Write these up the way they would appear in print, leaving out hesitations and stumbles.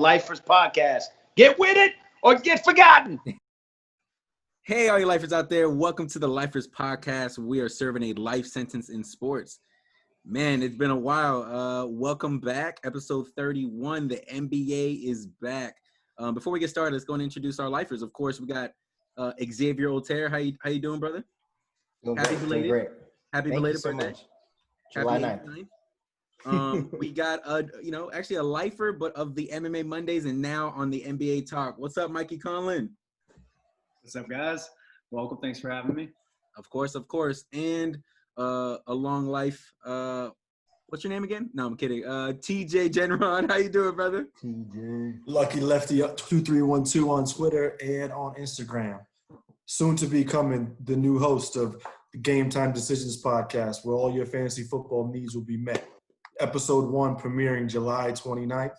Lifers Podcast. Get with it or get forgotten. Hey, all you lifers out there. Welcome to the Lifers Podcast. We are serving a life sentence in sports. Man, it's been a while. Welcome back. Episode 31. The NBA is back. Before we get started, let's go and introduce our lifers. Of course, we got Xavier Altair. How you doing, brother? Happy belated. Great. Happy Thank you belated so birthday. much. July Happy 9th. 9th. We got actually a lifer, but of the MMA Mondays and now on the NBA Talk. What's up, Mikey Conlon? What's up, guys? Welcome. Thanks for having me. Of course. And a long life. What's your name again? No, I'm kidding. TJ Genron. How you doing, brother? TJ. Lucky Lefty 2312 on Twitter and on Instagram. Soon to be coming, the new host of the Game Time Decisions podcast, where all your fantasy football needs will be met. Episode 1 premiering July 29th,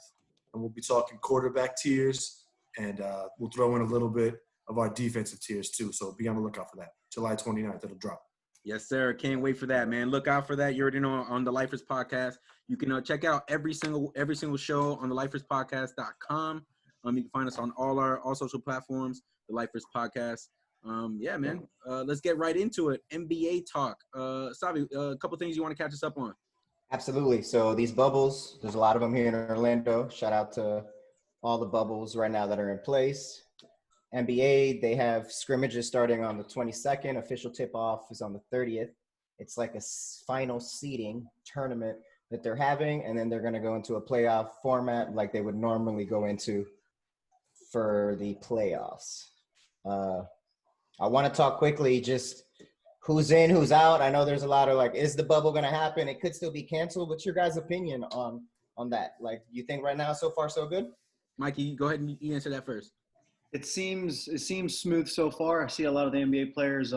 and we'll be talking quarterback tiers, and we'll throw in a little bit of our defensive tiers too. So be on the lookout for that. July 29th, it'll drop. Yes, sir. Can't wait for that, man. Look out for that. You already know on the Lifers Podcast. You can check out every single show on the liferspodcast.com. You can find us on all social platforms, the Lifers Podcast. Yeah, man. Let's get right into it. NBA talk. Savi, a couple things you want to catch us up on. Absolutely. So these bubbles, there's a lot of them here in Orlando. Shout out to all the bubbles right now that are in place. NBA, they have scrimmages starting on the 22nd. Official tip-off is on the 30th. It's like a final seeding tournament that they're having, and then they're going to go into a playoff format like they would normally go into for the playoffs. I want to talk quickly just who's in, who's out. I know there's a lot of is the bubble going to happen? It could still be canceled. What's your guys' opinion on that? You think right now so far so good? Mikey, go ahead and you answer that first. It seems smooth so far. I see a lot of the NBA players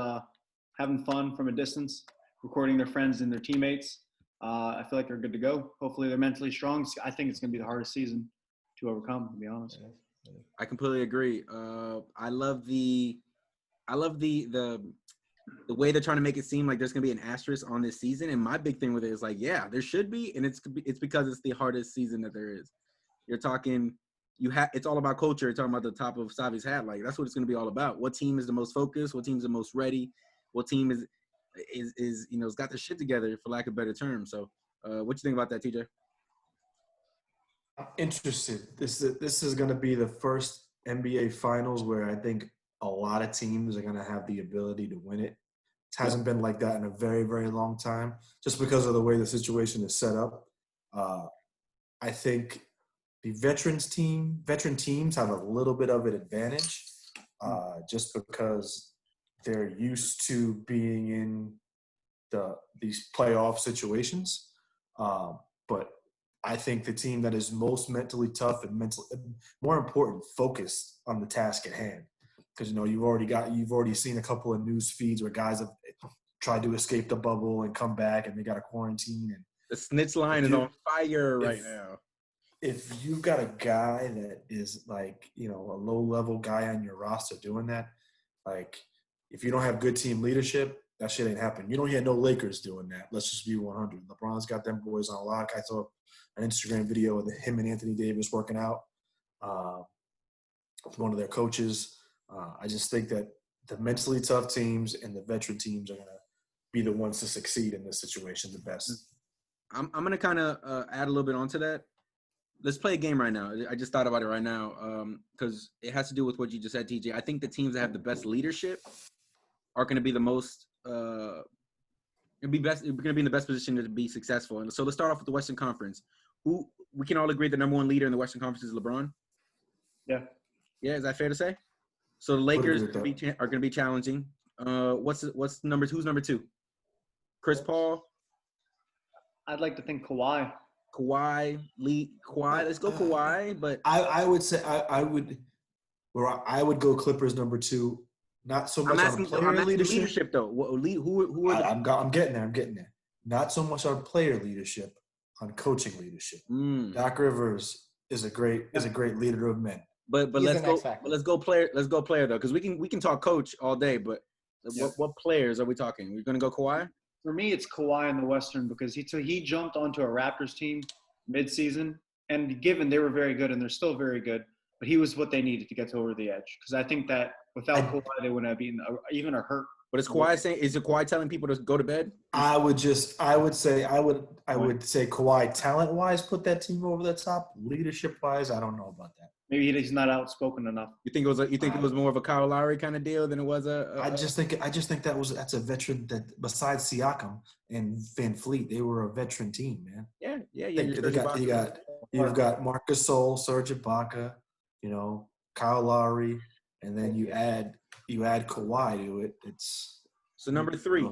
having fun from a distance, recording their friends and their teammates. I feel like they're good to go. Hopefully they're mentally strong. I think it's going to be the hardest season to overcome, to be honest. I completely agree. I love the way they're trying to make it seem like there's going to be an asterisk on this season. And my big thing with it is there should be. And it's because it's the hardest season that there is. You're talking – it's all about culture. You're talking about the top of Savi's hat. That's what it's going to be all about. What team is the most focused? What team's the most ready? What team is has got their shit together, for lack of a better term. So what you think about that, TJ? I'm interested. This is going to be the first NBA Finals where I think a lot of teams are going to have the ability to win it. It hasn't been like that in a very, very long time, just because of the way the situation is set up. I think the veteran teams have a little bit of an advantage just because they're used to being in these playoff situations. But I think the team that is most mentally tough and more important, focused on the task at hand. Because you've already seen a couple of news feeds where guys have tried to escape the bubble and come back, and they got a quarantine. And the snitch line is on fire right now. If you've got a guy that is a low-level guy on your roster doing that, if you don't have good team leadership, that shit ain't happening. You don't hear no Lakers doing that. Let's just be 100. LeBron's got them boys on lock. I saw an Instagram video of him and Anthony Davis working out with one of their coaches. I just think that the mentally tough teams and the veteran teams are going to be the ones to succeed in this situation the best. I'm going to kind of add a little bit onto that. Let's play a game right now. I just thought about it right now because it has to do with what you just said, TJ. I think the teams that have the best leadership are going to be the most going to be in the best position to be successful. And so let's start off with the Western Conference. Who we can all agree the number one leader in the Western Conference is LeBron? Yeah. Yeah, is that fair to say? So the Lakers are going to be challenging. Who's number two? Chris Paul? I'd like to think Kawhi. Kawhi. Let's go Kawhi. But I would say I would go Clippers number 2. Not so much on player leadership though. Who are I'm getting there. Not so much on player leadership, on coaching leadership. Doc Rivers is a great leader of men. But let's go player though, because we can talk coach all day. But what players are we talking? We're gonna go Kawhi. For me, it's Kawhi in the Western because he jumped onto a Raptors team mid-season And given they were very good and they're still very good, but he was what they needed to get over the edge. Because I think that without Kawhi, they wouldn't have beaten even a hurt. But is it Kawhi telling people to go to bed? I would say Kawhi talent-wise put that team over the top. Leadership-wise, I don't know about that. Maybe he's not outspoken enough. You think it was more of a Kyle Lowry kind of deal than it was I just think that's a veteran that besides Siakam and Van Fleet, they were a veteran team, man. Yeah. You've got Marcus Gasol, Serge Ibaka, Kyle Lowry, and then you add Kawhi to it. It's so number 3.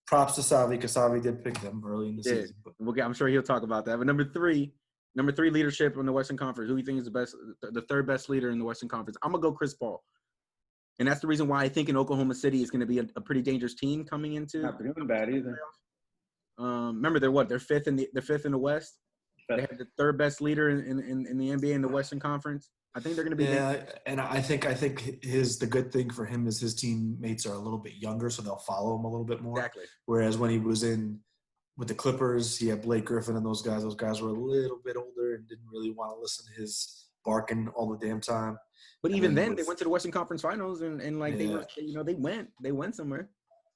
Props to Savi because Savi did pick them early in the season. But I'm sure he'll talk about that. But number three leadership in the Western Conference. Who do you think is the third best leader in the Western Conference? I'm gonna go Chris Paul, and that's the reason why I think in Oklahoma City is going to be a pretty dangerous team coming into. Not doing bad either. Remember they're fifth in the West. They have the third best leader in the NBA in the Western Conference. I think they're going to be. Yeah, and I think the good thing for him is his teammates are a little bit younger, so they'll follow him a little bit more. Exactly. Whereas when he was with the Clippers, he had Blake Griffin and those guys. Those guys were a little bit older and didn't really want to listen to his barking all the damn time. But even then, they went to the Western Conference Finals and they went somewhere.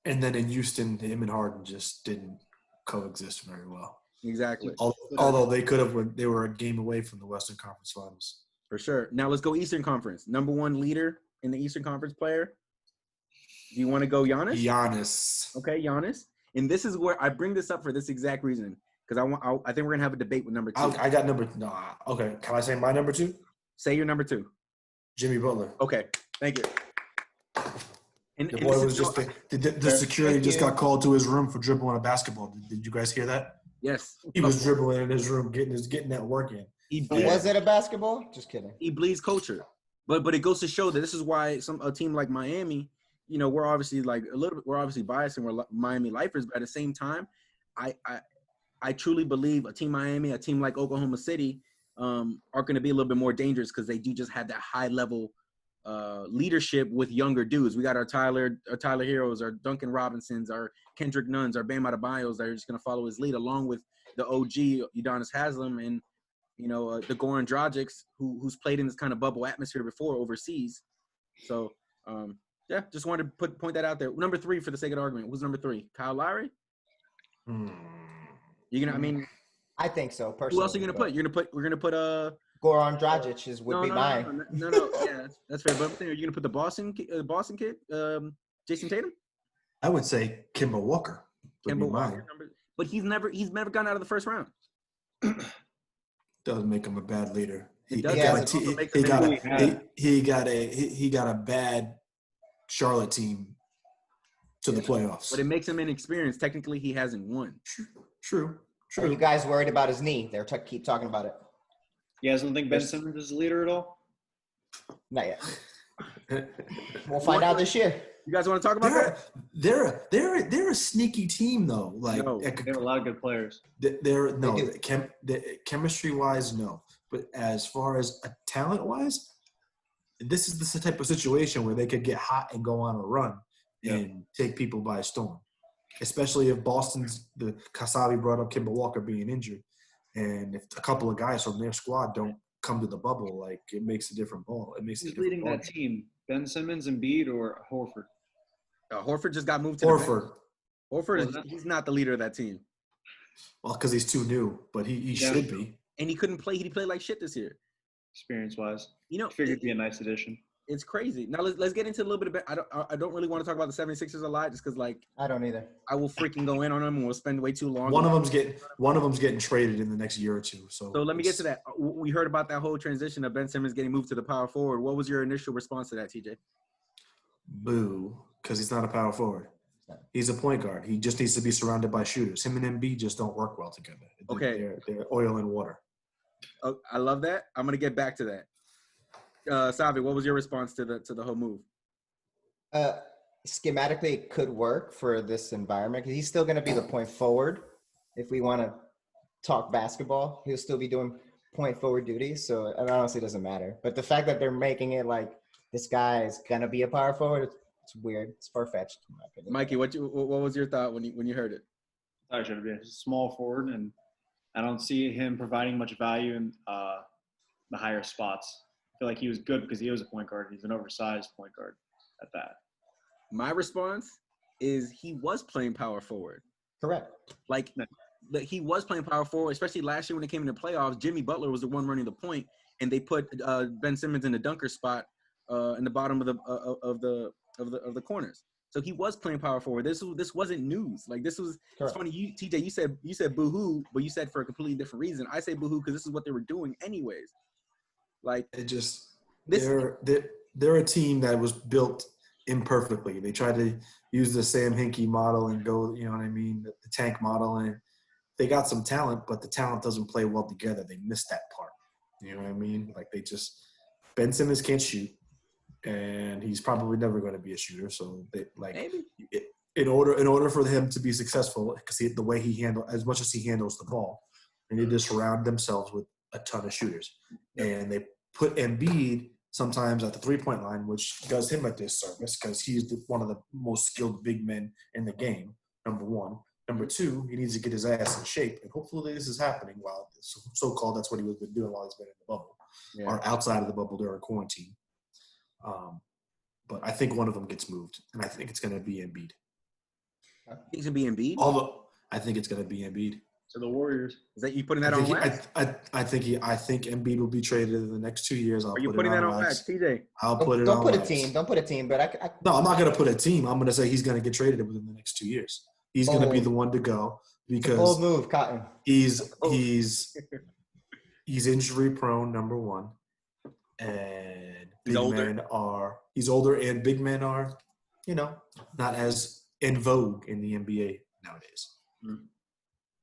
And then in Houston, him and Harden just didn't coexist very well. Exactly. Although they were a game away from the Western Conference Finals. For sure. Now let's go Eastern Conference. Number 1 leader in the Eastern Conference player. Do you want to go Giannis? Giannis. Okay, Giannis. And this is where I bring this up for this exact reason because I think we're gonna have a debate with number 2. I got number. No, okay. Can I say my number 2? Say your number 2. Jimmy Butler. Okay, thank you. And the boy was just the security just got called to his room for dribbling a basketball. Did you guys hear that? Yes. He was dribbling in his room, getting that work in. Was it a basketball? Just kidding. He bleeds culture, but it goes to show that this is why a team like Miami, we're obviously we're obviously biased and we're Miami lifers, but at the same time, I truly believe a team Miami, a team like Oklahoma City, are going to be a little bit more dangerous because they do just have that high level leadership with younger dudes. We got our Tyler Heroes, our Duncan Robinsons, our Kendrick Nuns, our Bam Adebayos that are just going to follow his lead, along with the OG Udonis Haslem and the Goran Dragic, who's played in this kind of bubble atmosphere before overseas. So just wanted to point that out there. Number 3 for the sake of the argument. Who's number 3? Kyle Lowry? You're gonna? I think so. Personally. Who else are you gonna put? We're gonna put Goran Dragic would be mine. No. Yeah, that's fair. But are you gonna put the Boston kid, Jason Tatum? I would say Kemba Walker. Kemba Walker, but he's never gotten out of the first round. Doesn't make him a bad leader. He got a bad Charlotte team to the playoffs. But it makes him inexperienced. Technically, he hasn't won. True. Are you guys worried about his knee? Keep talking about it. You guys don't think Ben Simmons is a leader at all? Not yet. We'll find out this year. You guys want to talk about that? They're a sneaky team though. Like they have a lot of good players. Chemistry wise, no. But as far as talent wise, this is the type of situation where they could get hot and go on a run and take people by storm. Especially if the Kasabi brought up Kemba Walker being injured, and if a couple of guys from their squad don't come to the bubble, like it makes a different ball. Who's leading that team? Ben Simmons, Embiid, or Horford? Horford just got moved to Horford. He's not the leader of that team. Well, because he's too new, but he should be. And he couldn't play. He played like shit this year. Experience-wise, I figured it'd be a nice addition. It's crazy. Now let's get into a little bit of I don't really want to talk about the 76ers a lot just because I don't either. I will freaking go in on them and we'll spend way too long. One of them's getting traded in the next year or two. So let me get to that. We heard about that whole transition of Ben Simmons getting moved to the power forward. What was your initial response to that, TJ? Boo, because he's not a power forward. He's a point guard. He just needs to be surrounded by shooters. Him and Embiid just don't work well together. Okay. They're oil and water. Oh, I love that. I'm gonna get back to that. Savi, what was your response to the whole move? Schematically, it could work for this environment because he's still going to be the point forward. If we want to talk basketball, he'll still be doing point forward duties. So it honestly doesn't matter. But the fact that they're making it like this guy is going to be a power forward, it's weird. It's far-fetched, in my opinion. Mikey, what was your thought when you heard it? I thought it should be a small forward, and I don't see him providing much value in the higher spots. I feel like he was good because he was a point guard. He's an oversized point guard at that. My response is he was playing power forward. Correct. Like he was playing power forward, especially last year when it came into playoffs. Jimmy Butler was the one running the point, and they put Ben Simmons in the dunker spot in the bottom of the corners. So he was playing power forward. This wasn't news. Like this was. Correct. It's funny. TJ, you said boo-hoo, but you said for a completely different reason. I say boo-hoo because this is what they were doing anyways. Like it just they're a team that was built imperfectly. They tried to use the Sam Hinkie model and go, you know what I mean, the tank model, and they got some talent, but the talent doesn't play well together. They missed that part. You know what I mean? Like Ben Simmons can't shoot, and he's probably never going to be a shooter. So in order for him to be successful, because the way he handles, as much as he handles the ball, they need to surround themselves with a ton of shooters, and they put Embiid sometimes at the three-point line, which does him a disservice because he's one of the most skilled big men in the game, number one. Number two, he needs to get his ass in shape, and hopefully this is happening while so-called that's what he was been doing while he's been in the bubble or outside of the bubble during quarantine. But I think one of them gets moved, and I think it's going to be Embiid. He's going to be Embiid? Although I think it's going to be Embiid. So the Warriors. Is that you putting that on wax? I think Embiid will be traded in the next 2 years. Are you putting that on wax, TJ? I'll put it on wax. Don't put a team, but I No, I'm not going to put a team. I'm going to say he's going to get traded within the next 2 years. He's going to be the one to go because bold move, Cotton. He's injury prone, number one, and he's older, and big men are, not as in vogue in the NBA nowadays.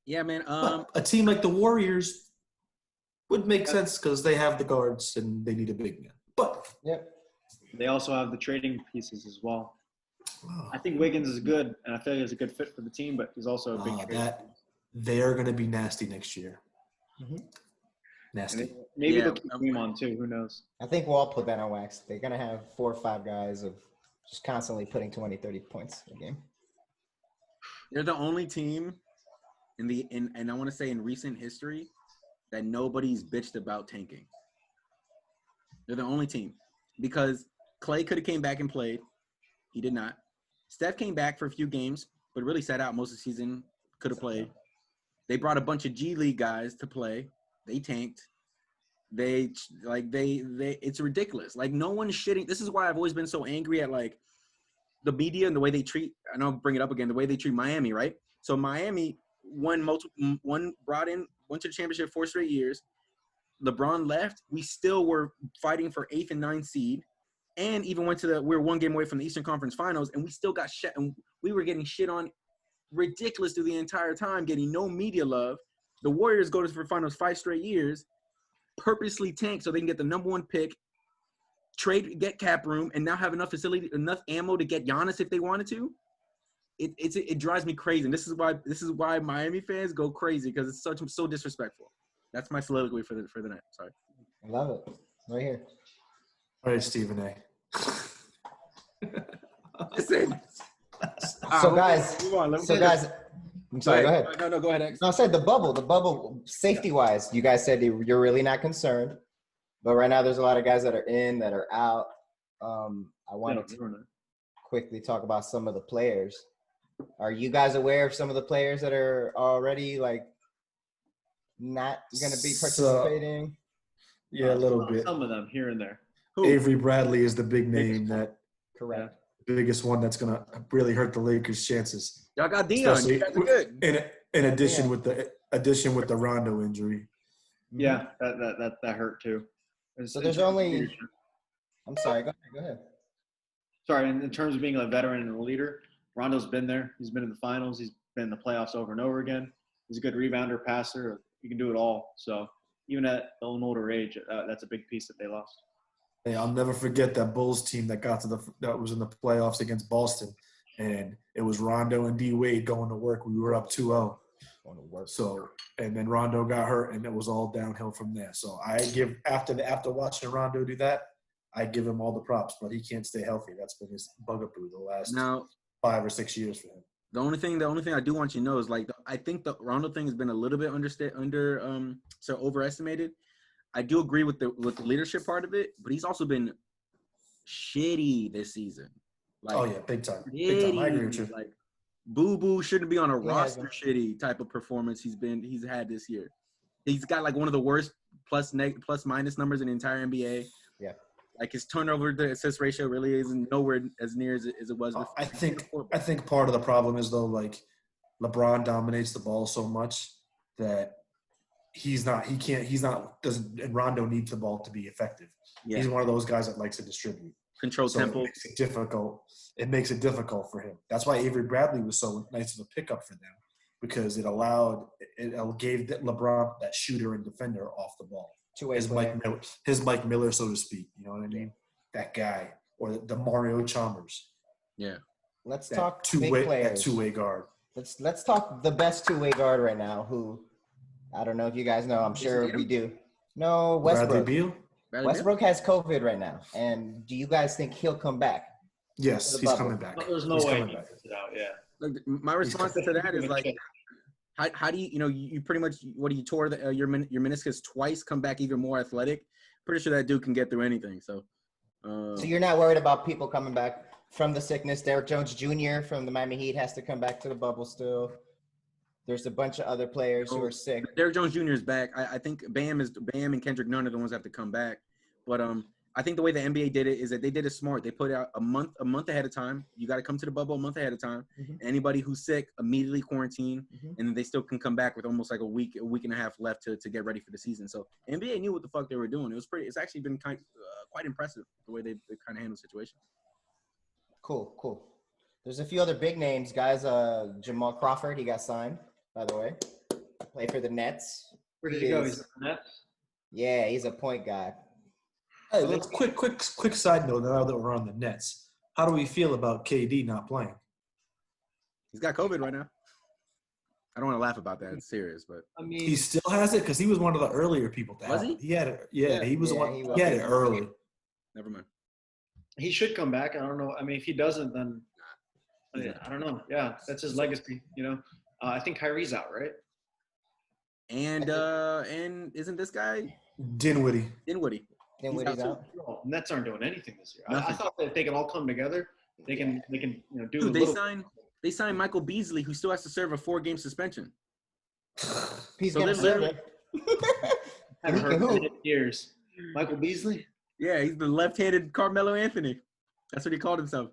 Yeah, man. But a team like the Warriors would make sense because they have the guards and they need a big man. But they also have the trading pieces as well. I think Wiggins is good, and I feel like he's a good fit for the team, but he's also a big trade. They are going to be nasty next year. Mm-hmm. Nasty. Maybe they'll keep him on too. Who knows? I think we'll all put that on wax. They're going to have 4 or 5 guys of just constantly putting 20, 30 points a game. They're the only team and I want to say in recent history that nobody's bitched about tanking. They're the only team because Clay could have came back and played. He did not. Steph came back for a few games, but really sat out most of the season. Could have played. They brought a bunch of G League guys to play. They tanked. It's ridiculous. Like no one's shitting. This is why I've always been so angry at like the media and the way they treat. I know I'll bring it up again. The way they treat Miami, right? So Miami went to the championship 4 straight years. LeBron left. We still were fighting for 8th and 9th seed. And even we were 1 game away from the Eastern Conference Finals, and we still got shit. And we were getting shit on ridiculous through the entire time, getting no media love. The Warriors go to the finals 5 straight years, purposely tank so they can get the number 1 pick, get cap room, and now have enough ammo to get Giannis if they wanted to. It drives me crazy. And this is why Miami fans go crazy because it's so disrespectful. That's my soliloquy for the night. Sorry. I love it. Right here. All right, Stephen A. Listen. So guys, I'm sorry, go ahead. No, go ahead, X. No, I said the bubble, safety-wise, you guys said you're really not concerned. But right now there's a lot of guys that are in, that are out. I wanted to quickly talk about some of the players. Are you guys aware of some of the players that are already, like, not going to be participating? Yeah, a little bit. Some of them here and there. Who? Avery Bradley is the big name that – correct. The biggest one that's going to really hurt the Lakers' chances. Y'all got Dion. You guys are good. In addition with the Rondo injury. Yeah, that hurt too. So there's only – I'm sorry. Go ahead. Sorry, in terms of being a veteran and a leader, Rondo's been there. He's been in the finals. He's been in the playoffs over and over again. He's a good rebounder, passer. He can do it all. So even at an older age, that's a big piece that they lost. Hey, I'll never forget that Bulls team that was in the playoffs against Boston, and it was Rondo and D Wade going to work. We were up 2-0. So, and then Rondo got hurt, and it was all downhill from there. So I give after watching Rondo do that, I give him all the props, but he can't stay healthy. That's been his bugaboo the last 5 or 6 years for him. The only thing I do want you to know is like I think the Rondo thing has been a little bit overestimated. I do agree with the leadership part of it, but he's also been shitty this season. Like, Oh yeah, big time. Big time. I agree with you. Like, Boo Boo shouldn't be on a He roster. hasn't. Shitty type of performance he's had this year. He's got like one of the worst plus minus numbers in the entire NBA. Yeah. Like his turnover to assist ratio really isn't nowhere as near as it was before. I think part of the problem is though, like LeBron dominates the ball so much that and Rondo needs the ball to be effective. Yeah. He's one of those guys that likes to distribute. Control tempo. It makes it difficult for him. That's why Avery Bradley was so nice of a pickup for them, because it gave LeBron that shooter and defender off the ball. His Mike Miller, so to speak. You know what I mean? That guy, or the Mario Chalmers. Yeah. Let's talk big players. That two-way guard. Let's talk the best two-way guard right now. Who I don't know if you guys know. I'm sure we do. No, Westbrook. Bradley Beal. Westbrook has COVID right now, and do you guys think he'll come back? Yes, he's coming back. There's no way he gets it out. Yeah. Like, my response to that is like, how do you pretty much you tore your meniscus twice, come back even more athletic? Pretty sure that dude can get through anything. So you're not worried about people coming back from the sickness. Derrick Jones Jr. from the Miami Heat has to come back to the bubble still. There's a bunch of other players who are sick. Derrick Jones Jr. is back. I think Bam and Kendrick Nunn are the ones that have to come back. But I think the way the NBA did it is that they did it smart. They put out a month ahead of time. You got to come to the bubble a month ahead of time. Mm-hmm. Anybody who's sick, immediately quarantine, and then they still can come back with almost like a week and a half left to get ready for the season. So NBA knew what the fuck they were doing. It's actually been quite impressive the way they kind of handle the situation. Cool. There's a few other big names, guys. Jamal Crawford, he got signed, by the way. Played for the Nets. Where did he go? He's in the Nets? Yeah, he's a point guard. Hey, let's quick side note now that we're on the Nets. How do we feel about KD not playing? He's got COVID right now. I don't want to laugh about that. It's serious, but I mean, he still has it because he was one of the earlier people to have it. He had it. Yeah, he was the one. He had it early. Never mind. he should come back. I don't know. I mean, if he doesn't, then I don't know. Yeah, that's his legacy. You know, I think Kyrie's out, right? And isn't this guy Dinwiddie? Dinwiddie's out. No, Nets aren't doing anything this year. I thought that if they can all come together, they can do. Dude, they signed Michael Beasley, who still has to serve a 4-game suspension. He's gonna serve it. Haven't heard of it in years. Michael Beasley. Yeah, he's the left-handed Carmelo Anthony. That's what he called himself.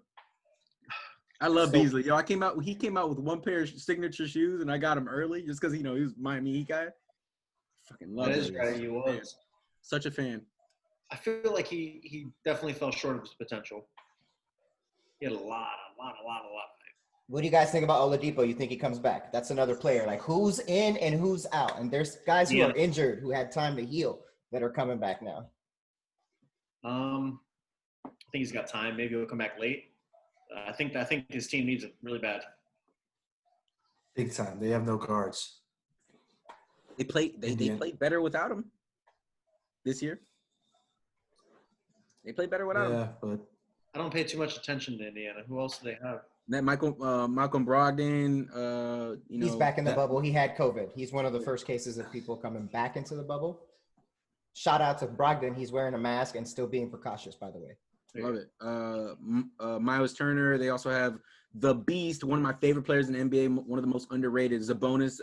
I love Beasley. Yo, he came out with one pair of signature shoes, and I got him early just because he was Miami Heat guy. Fucking love That him. is right. He was Such a fan. I feel like he definitely fell short of his potential. He had a lot. What do you guys think about Oladipo? You think he comes back? That's another player. Like, who's in and who's out? And there's guys who are injured who had time to heal that are coming back now. I think he's got time. Maybe he'll come back late. I think his team needs it really bad. Big time. They have no guards. They played better without him this year. They played better without him. Yeah, but I don't pay too much attention to Indiana. Who else do they have? That Malcolm Brogdon, he's back in the bubble. He had COVID. He's one of the first cases of people coming back into the bubble. Shout out to Brogdon. He's wearing a mask and still being precautious, by the way. Love it. Miles Turner. They also have the Beast, one of my favorite players in the NBA, one of the most underrated. Sabonis.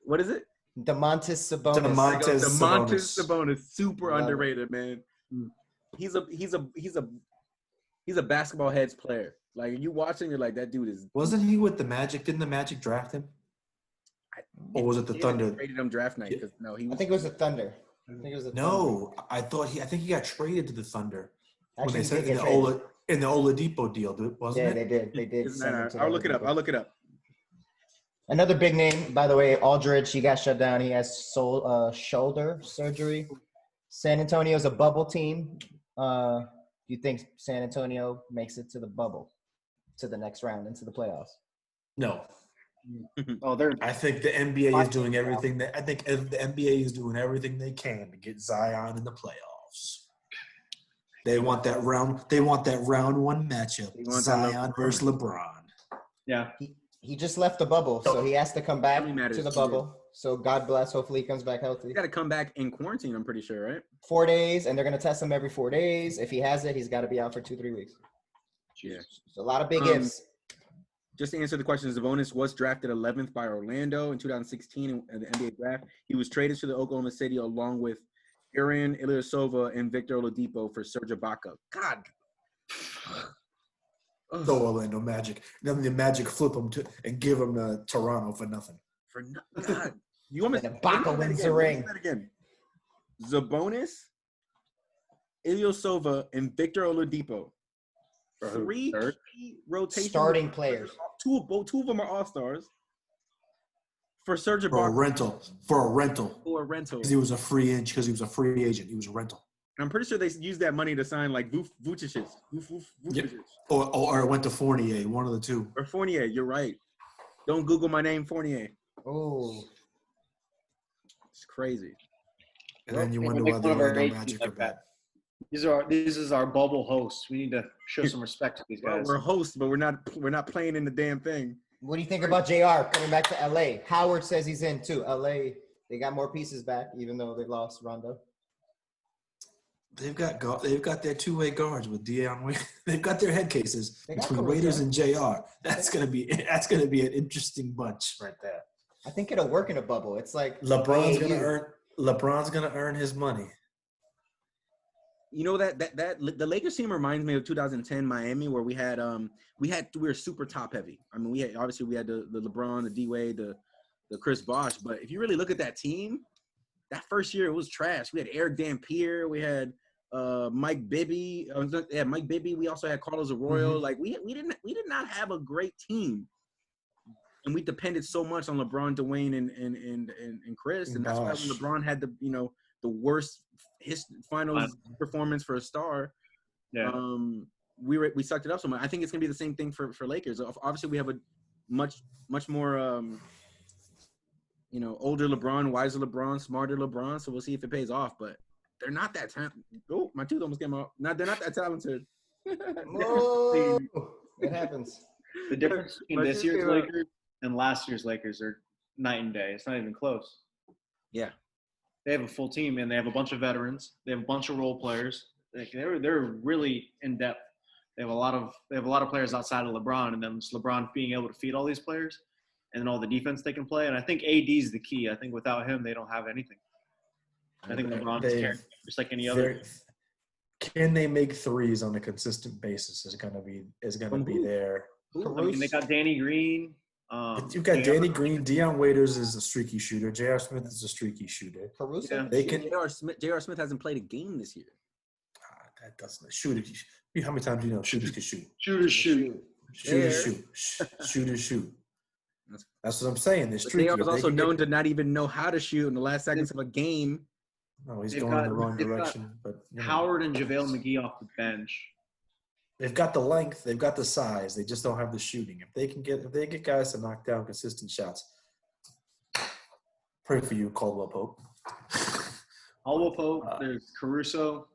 What is it? Domantas Sabonis. Domantas Sabonis. Super underrated, man. He's a basketball heads player. Like, you watching, you're like, that dude is. Wasn't he with the Magic? Didn't the Magic draft him? Or was it the Thunder? Traded him draft night. No, I think it was the Thunder. I think he got traded to the Thunder. Actually, when they said in the Oladipo deal, wasn't it? Yeah, they did. I'll look it up. Another big name, by the way, Aldridge. He got shut down. He has shoulder surgery. San Antonio's a bubble team. Do you think San Antonio makes it to the bubble, to the next round, into the playoffs? No. I think the NBA is doing everything. I think the NBA is doing everything they can to get Zion in the playoffs. They want that round. They want that round one matchup. Zion versus LeBron. Yeah. He just left the bubble, so he has to come back to the bubble. So God bless. Hopefully he comes back healthy. He's got to come back in quarantine, I'm pretty sure, right? 4 days, and they're going to test him every 4 days. If he has it, he's got to be out for 2-3 weeks. Yeah. So a lot of big ifs. Just to answer the question, Sabonis was drafted 11th by Orlando in 2016 in the NBA draft. He was traded to the Oklahoma City along with Aaron Ilyasova and Victor Oladipo for Serge Ibaka. God. So Orlando Magic. Then the Magic flip him and give him to Toronto for nothing. For nothing. God. You almost Ibaka wins the ring. Again. Sabonis, Ilyasova, and Victor Oladipo. 3 key rotation starting players. Two of them are all-stars. For Serge Ibaka. For a rental. Because he was a free agent. He was a rental. I'm pretty sure they used that money to sign like Vucevic. Yep. Or it went to Fournier, one of the two. Or Fournier, you're right. Don't Google my name, Fournier. Oh. It's crazy. And then you wonder why the Orlando Magic are bad. This is our bubble hosts. We need to show some respect to these guys. We're hosts, but we're not playing in the damn thing. What do you think about JR coming back to LA? Howard says he's in too. LA, they got more pieces back, even though they lost Rondo. They've got their two-way guards with Dion Waiters. They've got their head cases between Waiters and JR. That's gonna be an interesting bunch right there. I think it'll work in a bubble. It's like LeBron's gonna earn his money. You know that the Lakers team reminds me of 2010 Miami, where we were super top heavy. I mean, we had the LeBron, the D-Wade, the Chris Bosh. But if you really look at that team, that first year it was trash. We had Eric Dampier, we had Mike Bibby. Mike Bibby. We also had Carlos Arroyo. Mm-hmm. Like we did not have a great team, and we depended so much on LeBron, Dwayne, and Chris, and that's why when LeBron had the worst finals performance for a star. Yeah. We sucked it up so much. I think it's gonna be the same thing for Lakers. Obviously, we have a much more older LeBron, wiser LeBron, smarter LeBron. So we'll see if it pays off. But they're not that talented. Oh, my tooth almost came out. They're not that talented. Whoa, it happens. The difference between this year's Lakers and last year's Lakers are night and day. It's not even close. Yeah. They have a full team, and they have a bunch of veterans. They have a bunch of role players. They're really in depth. They have a lot of players outside of LeBron, and then it's LeBron being able to feed all these players, and then all the defense they can play. And I think AD is the key. I think without him, they don't have anything. I think LeBron's carrying just like any other. Can they make threes on a consistent basis? Is gonna be there. I mean, they got Danny Green. But you've got Danny Green. Dion Waiters is a streaky shooter. J.R. Smith is a streaky shooter. Caruso. J.R. Smith hasn't played a game this year. That doesn't shoot it. How many times do you know shooters can shoot? Shooters shoot. Shooters shoot. That's what I'm saying. They're streaky. J.R. was also known to not even know how to shoot in the last seconds of a game. No, he's going in the wrong direction. But Howard and JaVale McGee off the bench. They've got the length, they've got the size, they just don't have the shooting. If they get guys to knock down consistent shots, pray for you, Caldwell Pope. There's Caruso.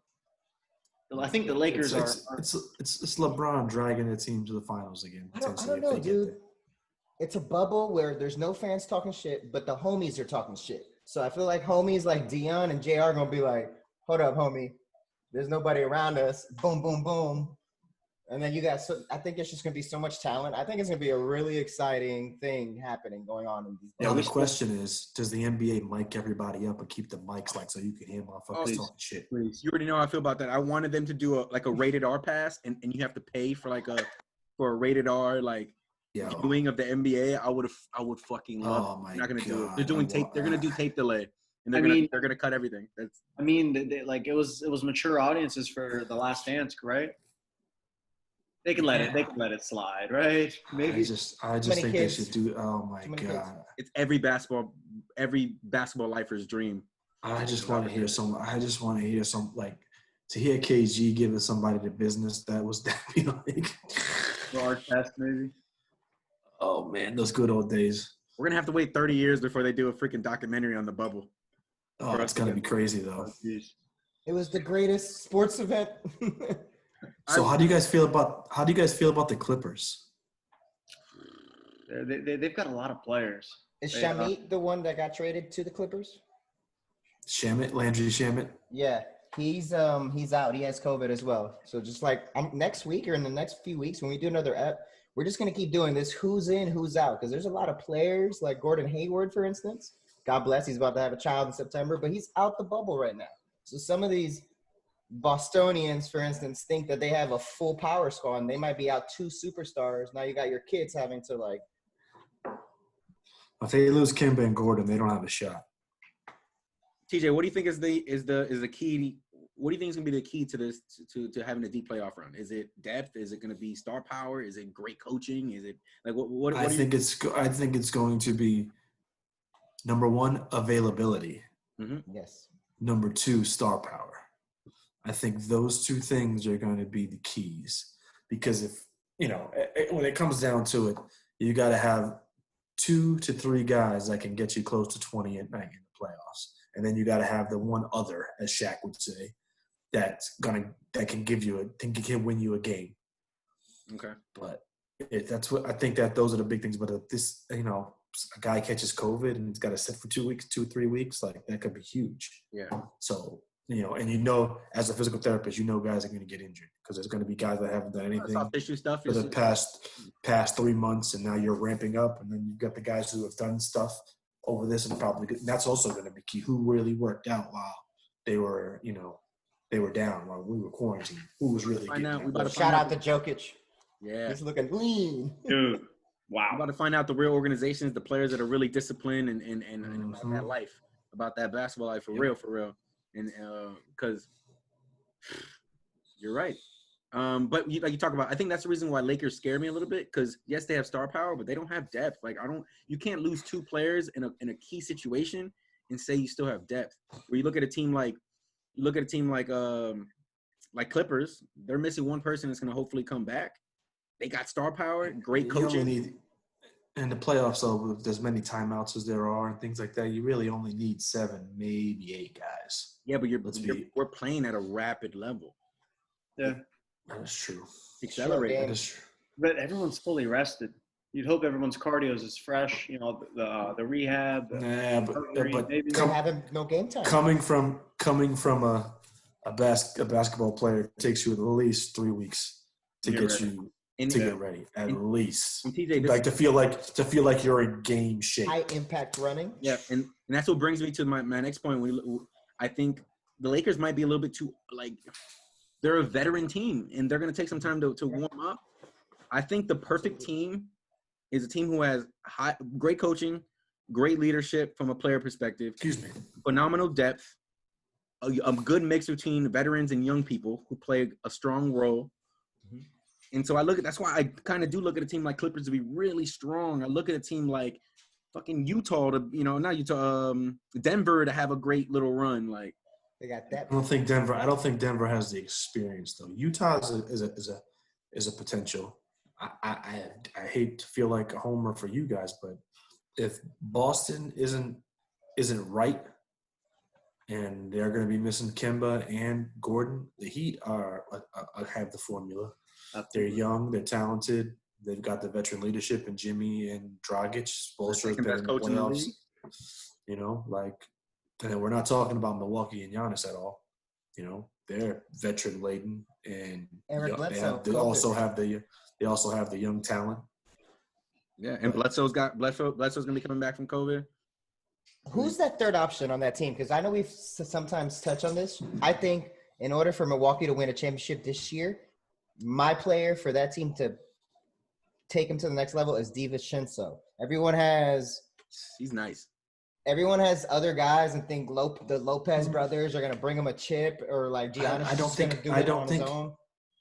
I think the Lakers are. It's LeBron dragging the team to the finals again. I don't know, dude. It's a bubble where there's no fans talking shit, but the homies are talking shit. So I feel like homies like Dion and JR are gonna be like, "Hold up, homie. There's nobody around us. Boom, boom, boom." And then you got I think it's just going to be so much talent. I think it's going to be a really exciting thing going on in these. Now the question is, does the NBA mic everybody up and keep the mics so you can hear motherfuckers talking shit? Please. You already know how I feel about that. I wanted them to do a rated R pass, and you have to pay for a rated R viewing of the NBA. I would fucking love. Oh my They're not going to do it. God. They're doing tape. They're going to do tape delay, and they're going to cut everything. It was mature audiences for The Last Dance, right? They can let it slide, right? Maybe. I just think they should do. Oh my God! It's every basketball lifer's dream. I just want to hear some. To hear KG giving somebody the business that be like. Our test, maybe. Oh man, those good old days. We're gonna have to wait 30 years before they do a freaking documentary on the bubble. Oh, it's gonna be crazy though. It was the greatest sports event. So how do you guys feel about the Clippers? They've got a lot of players. Is They, Shamit the one that got traded to the Clippers? Landry Shamit. Yeah, he's out. He has COVID as well. So just like next week or in the next few weeks when we do another ep, we're just gonna keep doing this. Who's in, who's out? Because there's a lot of players like Gordon Hayward, for instance. God bless. He's about to have a child in September, but he's out the bubble right now. So some of these Bostonians, for instance, think that they have a full power squad and they might be out 2 superstars. Now you got your kids having to like. If they lose Kemba and Gordon, they don't have a shot. TJ, what do you think is the key? What do you think is going to be the key to this to having a deep playoff run? Is it depth? Is it going to be star power? Is it great coaching? Is it like what I think it's going to be number 1, availability. Mm-hmm. Yes. Number 2, star power. I think those 2 things are going to be the keys, because if when it comes down to it, you got to have 2 to 3 guys that can get you close to 20 at night in the playoffs. And then you got to have the one other, as Shaq would say, that can win you a game. Okay. But that's what I think, that those are the big things. But if this, a guy catches COVID and he's got to sit for 2 weeks, 3 weeks, like that could be huge. Yeah. So, and as a physical therapist, guys are going to get injured because there's going to be guys that haven't done anything Soft tissue stuff for the past 3 months, and now you're ramping up, and then you've got the guys who have done stuff over this, and that's also going to be key. Who really worked out while they were, they were down while we were quarantined? Who was really getting out? Shout out to Jokic. Yeah, he's looking lean. Dude, wow. I'm about to find out the real organizations, the players that are really disciplined and Mm-hmm. about that life, about that basketball life for real, and because you're right. But you talk about, I think that's the reason why Lakers scare me a little bit, because yes, they have star power, but they don't have depth. Like you can't lose 2 players in a key situation and say you still have depth. Where you look at a team like Clippers, they're missing one person that's going to hopefully come back. They got star power, great coaching. In the playoffs, though, with as many timeouts as there are and things like that, you really only need 7, maybe 8 guys. Yeah, but we're playing at a rapid level. Yeah. That is true. Accelerate. That is true. But everyone's fully rested. You'd hope everyone's cardio is fresh. The rehab. But having no game time. Coming from a basketball player, it takes you at least 3 weeks to get ready. At least. And TJ, like to feel like you're in game shape. High impact running. Yeah, and that's what brings me to my next point. I think the Lakers might be a little bit too they're a veteran team, and they're going to take some time to warm up. I think the perfect team is a team who has great coaching, great leadership from a player perspective, phenomenal depth, a good mix between veterans and young people who play a strong role. Mm-hmm. And so that's why I kind of do look at a team like Clippers to be really strong. I look at a team like fucking Utah not Utah, Denver to have a great little run. Like, they got that. I don't think Denver has the experience though. Utah is a potential. I hate to feel like a homer for you guys, but if Boston isn't right, and they're going to be missing Kemba and Gordon, the Heat have the formula. They're young, they're talented, they've got the veteran leadership in Jimmy and Dragic. Spoelstra's been in the playoffs. And we're not talking about Milwaukee and Giannis at all. They're veteran laden, and they also have the young talent. Yeah, and Bledsoe's gonna be coming back from COVID. Who's that third option on that team? Because I know we've sometimes touched on this. I think in order for Milwaukee to win a championship this year, my player for that team to take him to the next level is DiVincenzo. He's nice. Everyone has other guys and think the Lopez brothers are going to bring him a chip, or like Giannis is going to do it on his own.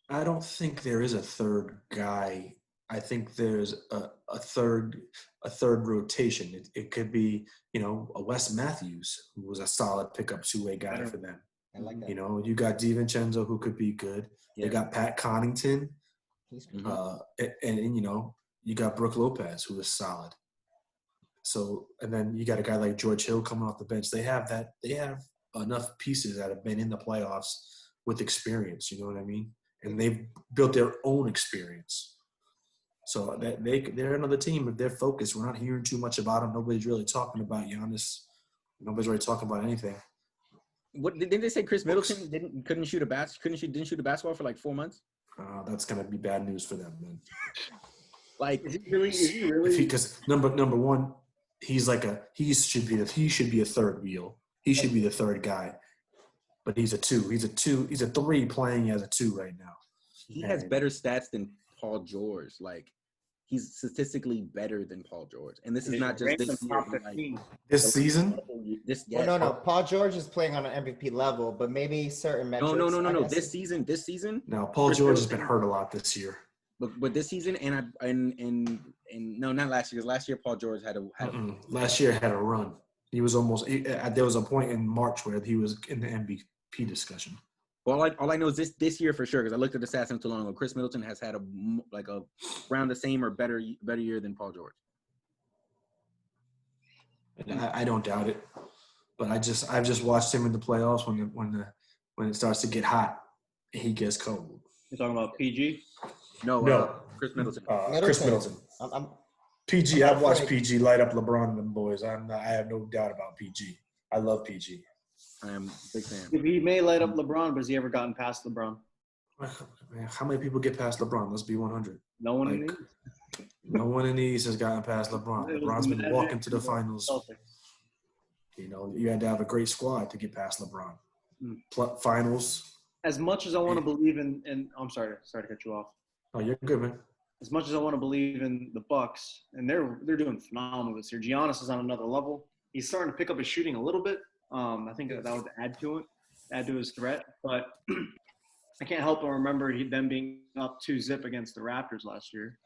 I don't think there is a third guy. I think there's a third rotation. It could be, a Wes Matthews, who was a solid pickup 2-way guy for them. I like that. You got DiVincenzo, who could be good. Yeah. They got Pat Connaughton. He's good. And you got Brook Lopez, who is solid. So, and then you got a guy like George Hill coming off the bench. They have enough pieces that have been in the playoffs with experience. You know what I mean? And they've built their own experience. So they're another team. If they're focused, we're not hearing too much about them. Nobody's really talking about Giannis. Nobody's really talking about anything. What didn't they say? Chris Middleton didn't shoot a basketball for like 4 months. That's gonna be bad news for them, man. Like, Is he really? Because number one, he should be a third wheel. He should be the third guy, but he's a two. He's a three playing as a two right now. he has better stats than Paul George. Like, he's statistically better than Paul George, and this is not just this year. Like, This season? No. Paul George is playing on an MVP level, but maybe certain metrics. No. This season. No, Paul George has been hurt a lot this year. But this season, and no, not last year. Because last year Paul George had a Last year had a run. He was almost. There was a point in March where he was in the MVP discussion. Well, all I know is this year for sure, because I looked at the stats not too long ago. Chris Middleton has had a around the same or better year than Paul George. And I don't doubt it, but I've just watched him in the playoffs when it starts to get hot, he gets cold. You're talking about PG? No. Chris Middleton. Chris Middleton. PG. I've watched PG light up LeBron and them boys. I have no doubt about PG. I love PG. I am a big fan. He may light up LeBron, but has he ever gotten past LeBron? How many people get past LeBron? Let's be 100. No one in the East. No one in the East has gotten past LeBron. LeBron's been walking to the finals. Celtics. You know, you had to have a great squad to get past LeBron. Finals. As much as I want to believe in I'm sorry to cut you off. Oh, you're good, man. As much as I want to believe in the Bucks, and they're doing phenomenal this year. Giannis is on another level. He's starting to pick up his shooting a little bit. I think that would add to his threat. But I can't help but remember them being up 2-0 against the Raptors last year,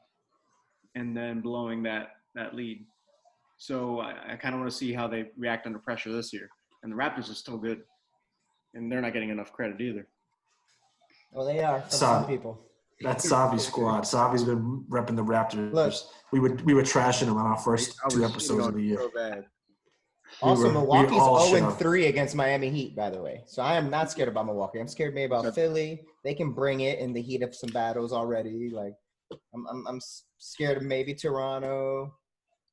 and then blowing that lead. So I kind of want to see how they react under pressure this year. And the Raptors are still good, and they're not getting enough credit either. Well, they are for some people. That's Savi's squad. Savi's been repping the Raptors. Look, we were trashing them on our first 2 episodes of the year. So bad. Also, Milwaukee's 0-3 against Miami Heat, by the way. So I am not scared about Milwaukee. I'm scared maybe about Philly. They can bring it in the heat of some battles already. Like, I'm scared of maybe Toronto.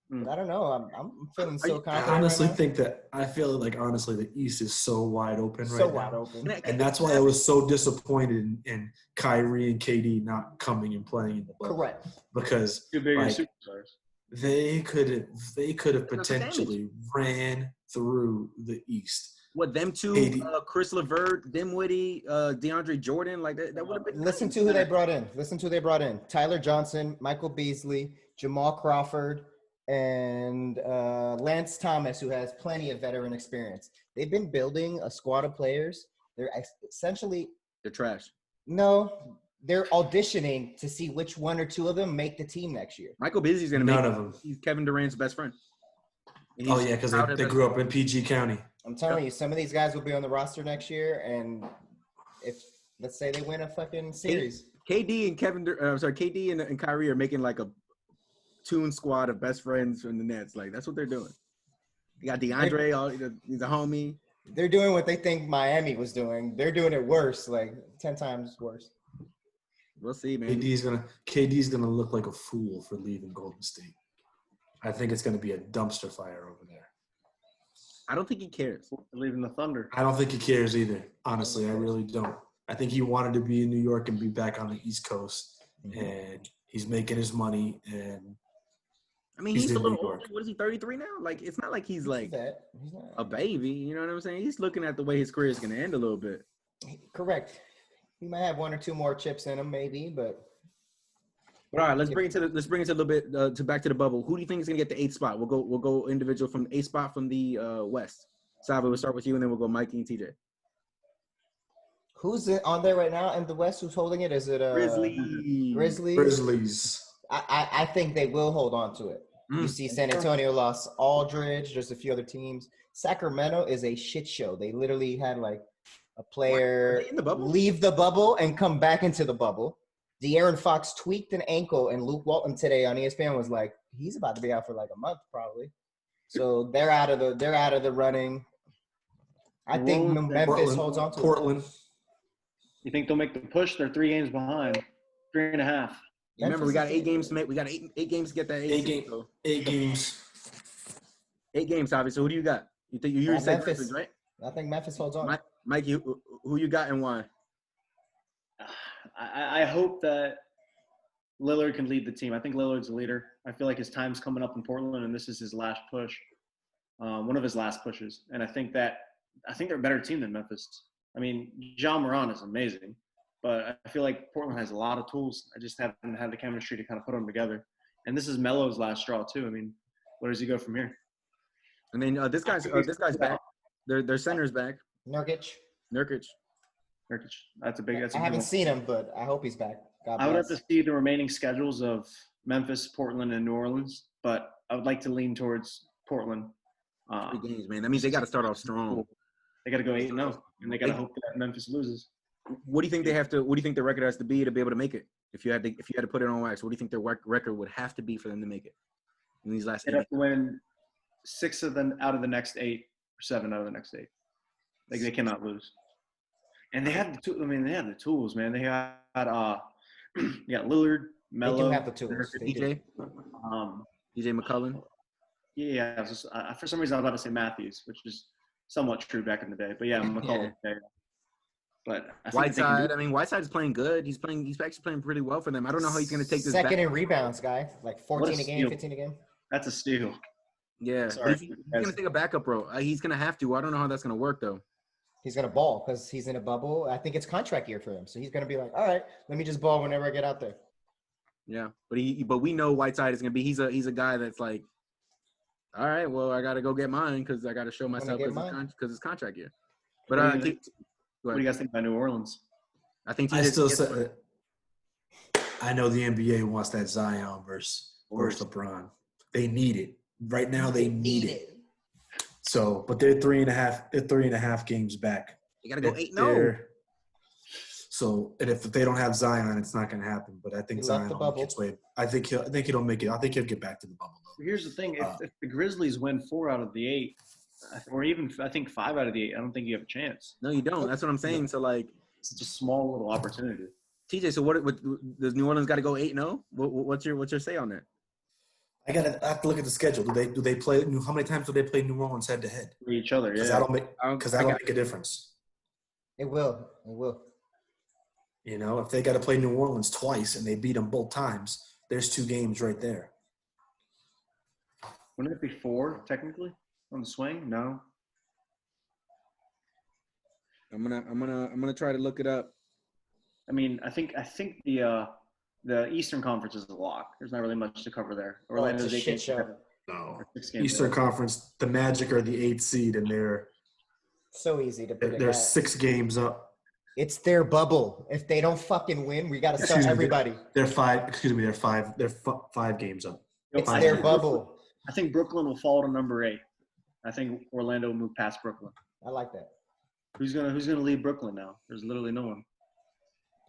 But I don't know. I'm feeling so confident. I honestly right think that the East is so wide open now. right So now. wide open. And that's why I was so disappointed in Kyrie and KD not coming and playing in the bubble. Correct. Because Two bigger like, superstars. they could have potentially ran through the East. What, them two, Chris LeVert, Dimwitty, DeAndre Jordan, like that would have been. Listen to who they brought in. Tyler Johnson, Michael Beasley, Jamal Crawford, and Lance Thomas, who has plenty of veteran experience. They've been building a squad of players. They're trash. No, they're auditioning to see which one or two of them make the team next year. Michael Beasley's going to make none of them. He's Kevin Durant's best friend. Oh, yeah, because they grew up in PG County. I'm telling you, some of these guys will be on the roster next year, and if let's say they win a fucking series. KD and Kyrie are making like a tune squad of best friends from the Nets. Like, that's what they're doing. You got DeAndre, he's a homie. They're doing what they think Miami was doing. They're doing it worse, like 10 times worse. We'll see, man. KD's gonna look like a fool for leaving Golden State. I think it's gonna be a dumpster fire over there. I don't think he cares. Leaving the Thunder. I don't think he cares either. Honestly, I really don't. I think he wanted to be in New York and be back on the East Coast, and he's making his money. And I mean, he's a little old. What is he, 33 now? Like, it's not like he's like a baby. You know what I'm saying? He's looking at the way his career is going to end a little bit. Correct. He might have one or two more chips in him, maybe, but. All right, let's bring it to a little bit to back to the bubble. Who do you think is going to get the 8th spot? We'll go individual from the 8th spot from the West. Sava, we'll start with you, and then we'll go Mikey and TJ. Who's on there right now in the West? Who's holding it? Is it Grizzlies? I think they will hold on to it. You see San Antonio lost Aldridge. There's a few other teams. Sacramento is a shit show. They literally had like a player leave the bubble and come back into the bubble. De'Aaron Fox tweaked an ankle, and Luke Walton today on ESPN was like, he's about to be out for like a month probably. So they're out of the running. I think New Orleans, Memphis holds on to it. Portland. You think they'll make the push? They're 3 games behind, 3.5. Remember, we got 8 games to make. We got eight games to get that 8 Eight, so. 8 games. 8 games, obviously. So who do you got? You think you said Memphis. Memphis, right? I think Memphis holds on. Mike, who you got and why? I hope that Lillard can lead the team. I think Lillard's a leader. I feel like his time's coming up in Portland, and this is his last push, one of his last pushes. And I think they're a better team than Memphis. I mean, John Moran is amazing, but I feel like Portland has a lot of tools. I just haven't had the chemistry to kind of put them together. And this is Melo's last straw too. I mean, where does he go from here? And then this guy's back. Their center's back. Nurkic. Nurkic. That's a big. That's a I big haven't one. seen him, but I hope he's back. God I would have bless. to see the remaining schedules of Memphis, Portland, and New Orleans, but I would like to lean towards Portland. 3 games, man. That means they got to start off strong. They got to go 8-0, and they got to hope that Memphis loses. What do you think they have to? What do you think their record has to be to be able to make it? If you had to put it on wax, what do you think their record would have to be for them to make it in these last 8 They'd have to win 6 of them out of the next 8, or 7 out of the next 8. Like they cannot lose. And they have they have the tools, man. They had Lillard, Melo. They do have the tools. They do. DJ McCullough. Yeah. For some reason, I was about to say Matthews, which is somewhat true back in the day. But yeah, McCollum. Yeah. But I think Whiteside. I mean, Whiteside is playing good. He's actually playing pretty well for them. I don't know how he's going to take this Second back. in rebounds, guy. Like 14 a game, steal. 15 a game. That's a steal. Yeah, Sorry. he's going to take a backup role. He's going to have to. I don't know how that's going to work though. He's going to ball because he's in a bubble. I think it's contract year for him. So he's going to be like, all right, let me just ball whenever I get out there. Yeah, but we know Whiteside is going to be. He's a guy that's like, all right, well, I got to go get mine because I got to show myself because it's contract year. But what do you guys think about New Orleans? I think I still say I know the NBA wants that Zion versus LeBron. They need it right now. They need it. So, but they're 3.5. They're 3.5 games back. You got to go 8-0. So, and if they don't have Zion, it's not going to happen. But I think Zion will make its way. I think he'll make it. I think he'll get back to the bubble though. Here's the thing: if the Grizzlies win 4 out of the 8, or even I think 5 out of the 8, I don't think you have a chance. No, you don't. That's what I'm saying. So like, It's just a small little opportunity. TJ, so what does New Orleans got to go 8-0? What's your say on that? I have to look at the schedule. Do they play? How many times do they play New Orleans head to head? For each other, Because yeah. that'll make a difference. It will. It will. You know, if they got to play New Orleans twice and they beat them both times, there's 2 games right there. Wouldn't it be 4 technically on the swing? No. I'm gonna try to look it up. I mean, I think the Eastern Conference is a lock. There's not really much to cover there. It's a shit show. No. 6 games Eastern there. Conference, the Magic are the 8th seed, and they're So easy to predict. 6 games up. It's their bubble. If they don't fucking win, we got to start everybody. They're 5. Excuse me. They're 5. They're 5 games up. It's Five their games. bubble. I think Brooklyn will fall to number 8. I think Orlando will move past Brooklyn. I like that. Who's gonna leave Brooklyn now? There's literally no one.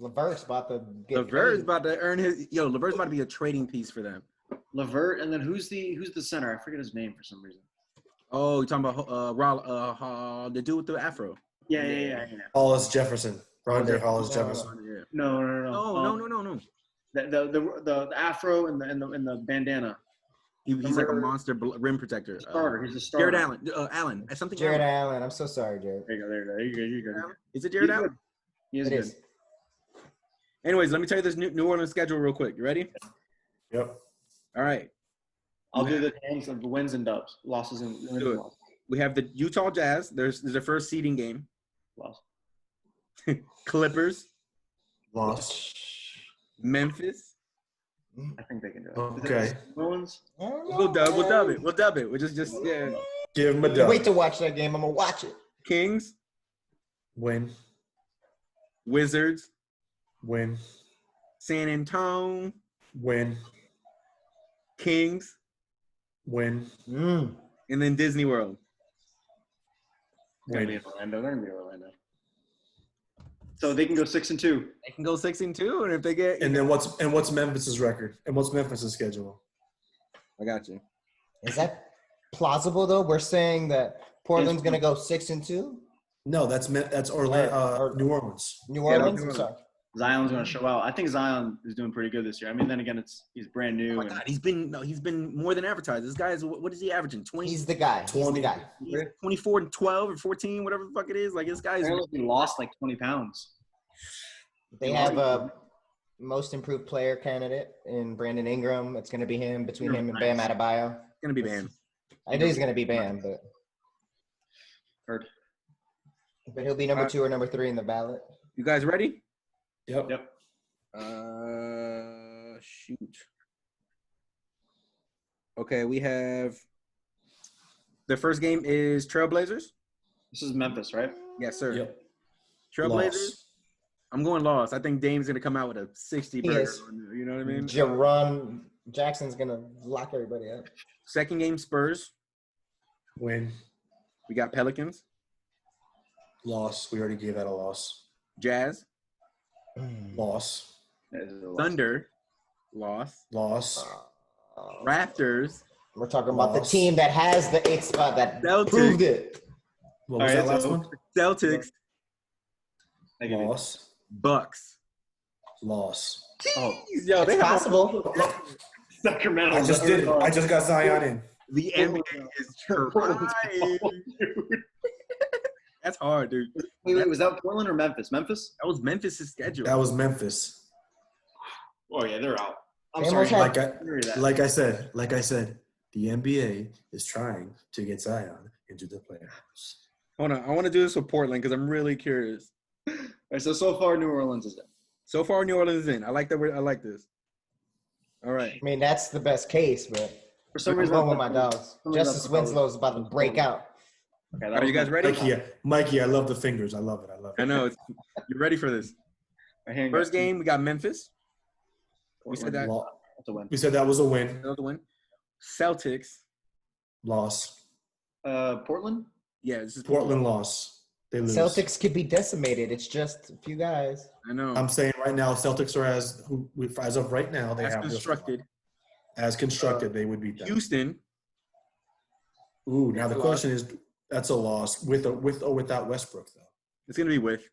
LeVert's about to get LeVert's paid. about to earn his. LeVert's about to be a trading piece for them. LeVert, and then who's the center? I forget his name for some reason. Oh, you're talking about the dude with the afro. Yeah. Hollis Jefferson. Rondé Hollis Jefferson. Yeah. No. No. The afro and the bandana. He's like a monster rim protector. Starter. He's a starter. Jared Allen. Something. Jared Allen. I'm so sorry, Jared. There you go. You're good. Is it Jared He's Allen? good. He is It good. is. Anyways, let me tell you this New Orleans schedule real quick. You ready? Yep. All right. I'll do the names of the wins and dubs, losses and wins Do and it. losses. We have the Utah Jazz. There's their first seeding game. Loss. Clippers, Lost. Memphis. I think they can do it. Okay. New Orleans? We'll dub it. We'll just yeah. Give him a dub. Wait to watch that game. I'm going to watch it. Kings, Win. Wizards, Win. San Antonio, Win. Kings, Win. Mm. and then Disney World. They're gonna be in Orlando. They're gonna be in Orlando. So they can go 6-2. They can go 6-2, and if they get, And then what's Memphis's record? And what's Memphis's schedule? I got you. Is that plausible, though? We're saying that Portland's going to go 6-2? No, that's Orlando, New Orleans. New Yeah, Orleans. New I'm sorry. Zion's going to show out. I think Zion is doing pretty good this year. I mean, then again, he's brand new. Oh my God, he's been more than advertised. This guy is what is he averaging? 20. He's the guy. He's the 20. guy. He's 24 and 12 or 14, whatever the fuck it is. Like this guy is. Apparently he lost like 20 pounds. They have a most improved player candidate in Brandon Ingram. It's going to be him between him and Bam Adebayo. Gonna be Bam. I know he's going to be Bam, Heard. but he'll be number 2 or number 3 in the ballot. You guys ready? Yep. Yep. Shoot. Okay, we have the first game is Trailblazers. This is Memphis, right? Yes, sir. Yep. Trailblazers. Loss. I'm going loss. I think Dame's gonna come out with a 60 He burger. is. You know what I mean? Jaron Jackson's going to lock everybody up. Second game Spurs. Win. We got Pelicans, Loss. We already gave that a loss. Jazz, Loss. That is a loss. Thunder, loss. Loss. Raptors, We're talking about the Loss. team that has the 8th spot that Celtics. proved it. What was All that right, last so- one? Celtics, Negative. Loss. Bucks. Loss. Oh, Yo, It's possible. Sacramento. I just did it. I just got Zion in. The NBA is trying. That's hard, dude. Wait, was that Portland or Memphis? Memphis? That was Memphis' schedule. That was Memphis. Oh, yeah, they're out. I'm They sorry. almost had- Like I said, the NBA is trying to get Zion into the playoffs. Hold on. I want to do this with Portland because I'm really curious. All right, so far, New Orleans is in. So far, New Orleans is in. I like that. I like this. All right. I mean, that's the best case, but For some I'm reason, going I with my thought- dogs. some reason I Justice thought that Winslow is about to break out. Okay, Are you guys ready? Mikey, I love the fingers. I love it. I know. You're ready for this. First game, we got Memphis. We said that. That's a win. We said that was a win. Another one. Celtics. Loss. Portland? Yeah, this is Portland loss. They lose. Celtics could be decimated. It's just a few guys. I know. I'm saying right now, Celtics are as of right now, they As have constructed. As constructed, they would beat them. Houston. Ooh, now the It's a question is, that's a loss with or without Westbrook though. It's gonna be with.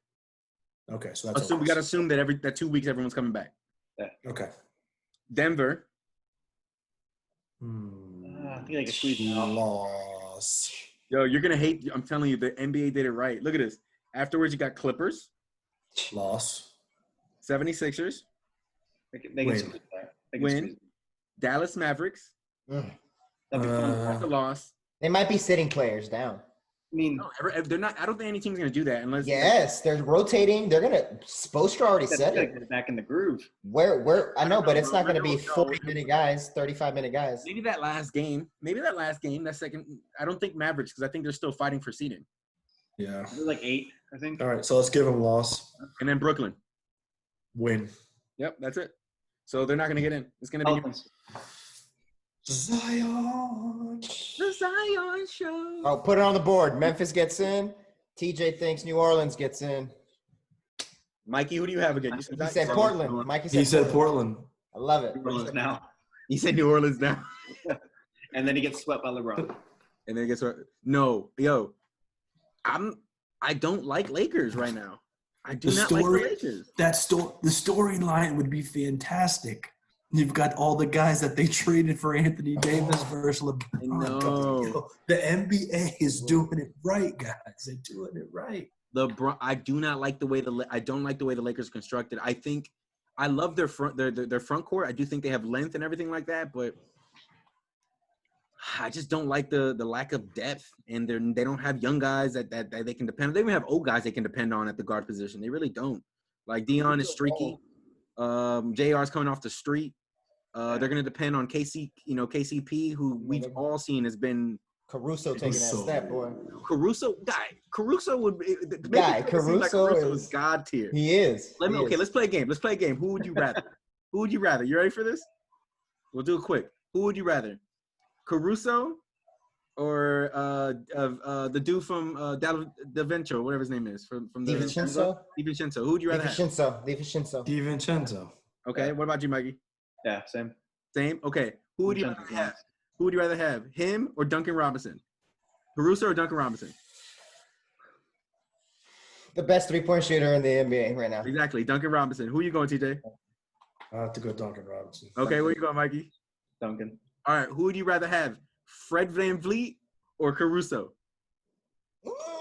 Okay, so that's a We loss. got to assume that 2 weeks everyone's coming back. Okay. Denver. I think they can squeeze it out. Loss. Yo, you're gonna hate. I'm telling you, the NBA did it right. Look at this. Afterwards, you got Clippers, Loss. 76ers, They can Win. squeeze that. They can Win. squeeze it. Dallas Mavericks. Mm. That'd be fun. That's a loss. They might be sitting players down. I mean, No, they're not. I don't think any team's gonna do that unless. Yes, they're rotating. They're gonna. Spoelstra already they said gotta it. get back in the groove. Where I know, but it's not No, gonna be no. 40-minute guys, 35-minute guys. Maybe that last game. That second. I don't think Mavericks because I think they're still fighting for seeding. Yeah. They're like 8, I think. All right, so let's give them loss. And then Brooklyn. Win. Yep, that's it. So they're not gonna get in. It's gonna be Pelicans. Zion. the Zion show. Oh, put it on the board. Memphis gets in. TJ thinks New Orleans gets in. Mikey, who do you have again? You He Zion? said Portland. Mikey said, He said Portland. I love it. New Orleans now. He said New Orleans now. And then he gets swept by LeBron. And then guess what? No, yo, I don't like Lakers right now. I do The not like the story- Lakers. The storyline would be fantastic. You've got all the guys that they traded for Anthony Davis versus LeBron. I know. Yo, the NBA is doing it right, guys. They're doing it right. LeBron, I do not like the way I don't like the way the Lakers are constructed. I think I love their front court. I do think they have length and everything like that, but I just don't like the lack of depth, and they don't have young guys that they can depend on. They don't even have old guys they can depend on at the guard position. They really don't. Like Dion is streaky. JR's coming off the street. They're going to depend on KCP, who we've all seen has been Caruso taking that Caruso. step, boy. Caruso. Caruso would be. Caruso is is God tier. He is. He is. Let's play a game. Who would you rather? Who would you rather? You ready for this? We'll do it quick. Who would you rather? Caruso or the dude from DaVincenzo, whatever his name is, from the DiVincenzo? DiVincenzo. Who would you rather have? DiVincenzo. DiVincenzo. Okay. What about you, Mikey? Yeah, same. Same. Okay. Who would you rather DiVincenzo. have? Who would you rather have? Him or Duncan Robinson? Caruso or Duncan Robinson? The best three-point shooter in the NBA right now. Exactly. Duncan Robinson. Who you going, TJ? I have to go Duncan Robinson. Okay, where you going, Mikey? Duncan. All right. Who would you rather have, Fred VanVleet or Caruso?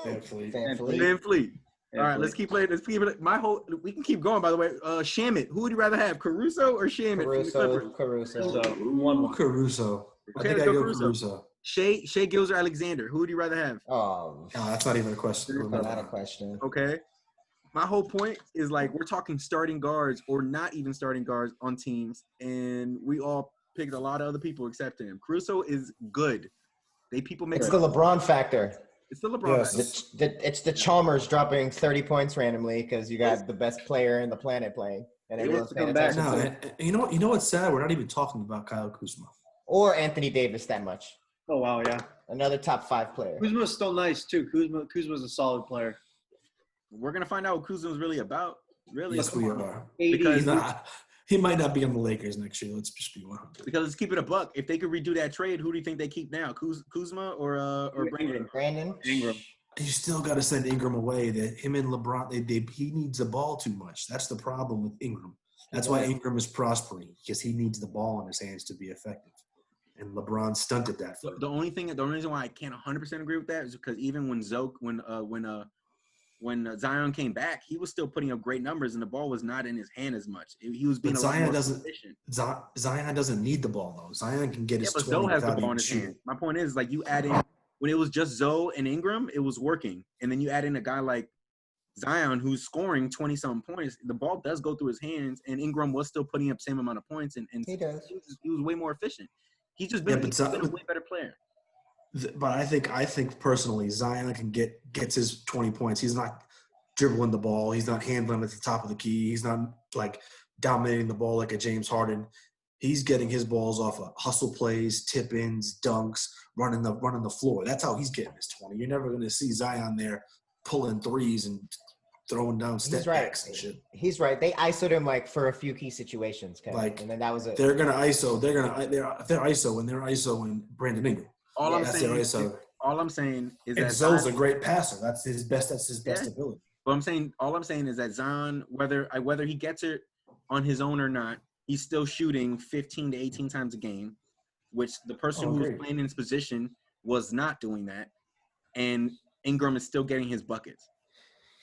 VanVleet. VanVleet. All right, let's keep playing. We can keep going. By the way, Shamit. Who would you rather have, Caruso or Shamit? Caruso. So 1-1. Caruso. Okay, I think let's I go go Caruso. Caruso. Shea Gilgeous-Alexander. Who would you rather have? Oh, No, that's not even a question. not a question. Okay. My whole point is like we're talking starting guards or not even starting guards on teams, and we all picked a lot of other people except him. Caruso is good. People make It's the LeBron factor. It's the LeBron. Yes. factor. It's the Chalmers dropping 30 points randomly because you got the best player in the planet playing, and He everyone's wants to paying come back. attention to No, him. you know what's sad? We're not even talking about Kyle Kuzma. Or Anthony Davis that much. Oh, wow, yeah. Another top 5 player. Kuzma's still nice, too. Kuzma's a solid player. We're gonna find out what Kuzma's really about. Really, Yes, we are. Because He might not be on the Lakers next year. Let's just be 100. Because let's keep it a buck. If they could redo that trade, who do you think they keep now? Kuzma or Brandon? Brandon? Ingram. You still got to send Ingram away. That him and LeBron, he needs the ball too much. That's the problem with Ingram. That's why Ingram is prospering, because he needs the ball in his hands to be effective. And LeBron stunted that. The only reason why I can't 100% agree with that is because even when Zion came back, he was still putting up great numbers, and the ball was not in his hand as much. He was being Zion doesn't need the ball though. Zion can get his 20 Zoe has the without ball even in his shooting. hand. My point is, like, you add in when it was just Zoe and Ingram, it was working, and then you add in a guy like Zion who's scoring 20-something points. The ball does go through his hands, and Ingram was still putting up same amount of points, and He does. he was way more efficient. He's just been, he's been a way better player. But I think personally, Zion gets his 20 points. He's not dribbling the ball. He's not handling at the top of the key. He's not like dominating the ball like a James Harden. He's getting his balls off of hustle plays, tip-ins, dunks, running the floor. That's how he's getting his 20. You're never going to see Zion there pulling threes and throwing down step backs and shit. He's right. They ISO'd him like for a few key situations, and then that was it. They're gonna ISO. They're ISO, and they're ISO and Brandon Ingram. All I'm saying is and that Zoe's a great passer. That's his best ability. But all I'm saying is that Zion, whether he gets it on his own or not, he's still shooting 15 to 18 times a game, which the person who was playing in his position was not doing that, and Ingram is still getting his buckets.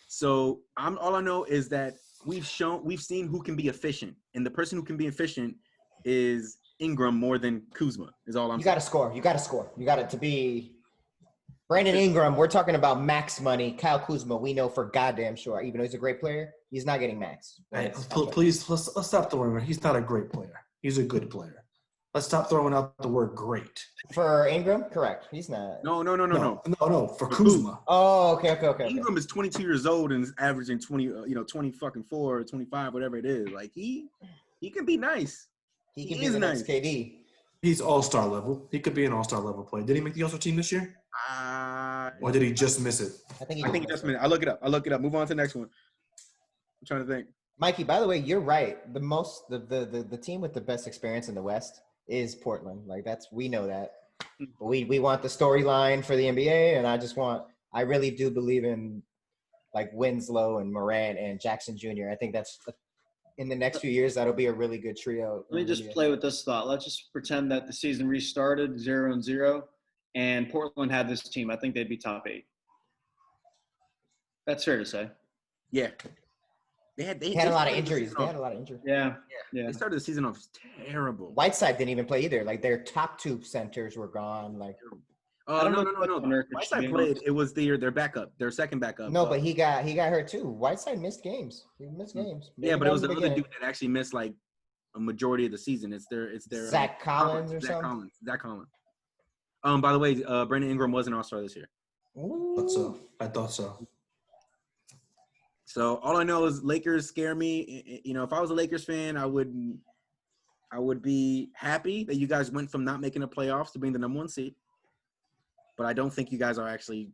So all I know is that we've seen who can be efficient, and the person who can be efficient is Ingram more than Kuzma. Is all I'm saying. You got to score. You got it to be Brandon Ingram. We're talking about max money. Kyle Kuzma, we know for goddamn sure. Even though he's a great player, he's not getting max. Hey, please, let's stop throwing. He's not a great player. He's a good player. Let's stop throwing out the word great. For Ingram, correct. He's not. No. For Kuzma. Oh, okay. Ingram is 22 years old and is averaging 24, 25, whatever it is. Like he can be nice. He can be the next KD. He's all-star level. He could be an all-star level player. Did he make the all-star team this year? Or did he just miss it? I think he just missed it. I'll look it up. Move on to the next one. I'm trying to think. Mikey, by the way, you're right. The team with the best experience in the West is Portland. Like we know that. But we want the storyline for the NBA, and I really do believe in like Winslow and Morant and Jackson Jr. I think that's in the next few years that'll be a really good trio. Let me just play with this thought. Let's just pretend that the season restarted 0-0, and Portland had this team. I think they'd be top 8. That's fair to say. Yeah. They had a lot of injuries. Yeah. They started the season off terrible. Whiteside didn't even play either. Like their top 2 centers were gone. Like, no. Whiteside played. It was their backup, their second backup. No, but he got hurt too. Whiteside missed games. Yeah, but it was another dude that actually missed like a majority of the season. It's their Zach Collins or something. Zach Collins. By the way, Brandon Ingram was an All-Star this year. I thought so. So all I know is Lakers scare me. You know, if I was a Lakers fan, I would be happy that you guys went from not making the playoffs to being the number 1 seed. But I don't think you guys are actually.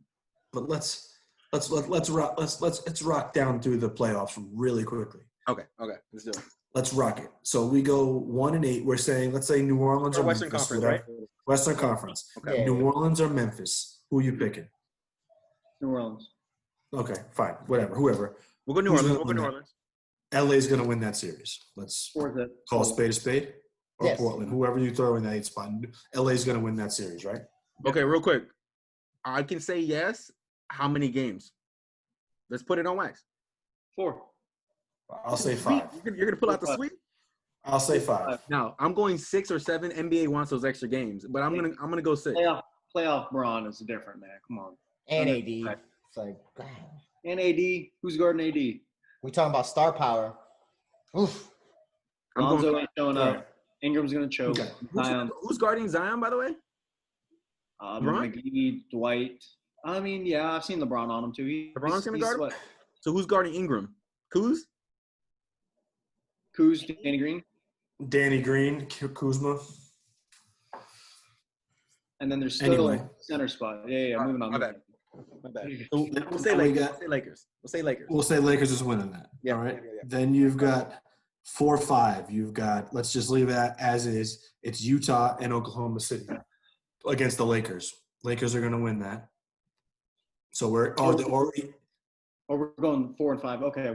But let's rock down through the playoffs really quickly. Okay, let's do it. Let's rock it. So we go 1-8. We're saying, let's say New Orleans or Western Memphis, Conference, right? right? Western Conference. Okay. Yeah. New Orleans or Memphis? Who are you picking? New Orleans. Okay, fine, whatever, whoever. We'll go New Who's Orleans. gonna We'll go win New that? Orleans. LA's going to win that series. Let's Or the call a spade a spade. Or Yes. Portland, whoever you throw in that 8th spot. LA's going to win that series, right? Okay, real quick. I can say yes. How many games? Let's put it on wax. 4. I'll say Sweet. 5. You're gonna pull out the sweep. I'll say 5. Now I'm going 6 or 7. NBA wants those extra games, but I'm gonna go 6. Playoff Braun is different, man. Come on. And AD. It's like, God. And AD. Who's guarding AD? We talking about star power. Oof. I'm Lonzo going. ain't showing All up. right. Ingram's gonna choke. Okay. Zion, Who's guarding Zion, by the way? LeBron? McGee, Dwight. I mean, yeah, I've seen LeBron on him too. LeBron's gonna guard him? what? So who's guarding Ingram? Kuz? Kuz, Danny Green, Danny Green, Kuzma. and then there's still Anyway. a center spot. Yeah. Moving on. My bad. So we'll say Now we Lakers. got- We'll say Lakers. We'll say Lakers is winning that. Yeah, All right. yeah. Then you've got 4-5. You've got, let's just leave that as is. It's Utah and Oklahoma City against the Lakers. Lakers are going to win that. So we're already Oh, we're going 4 and 5. Okay.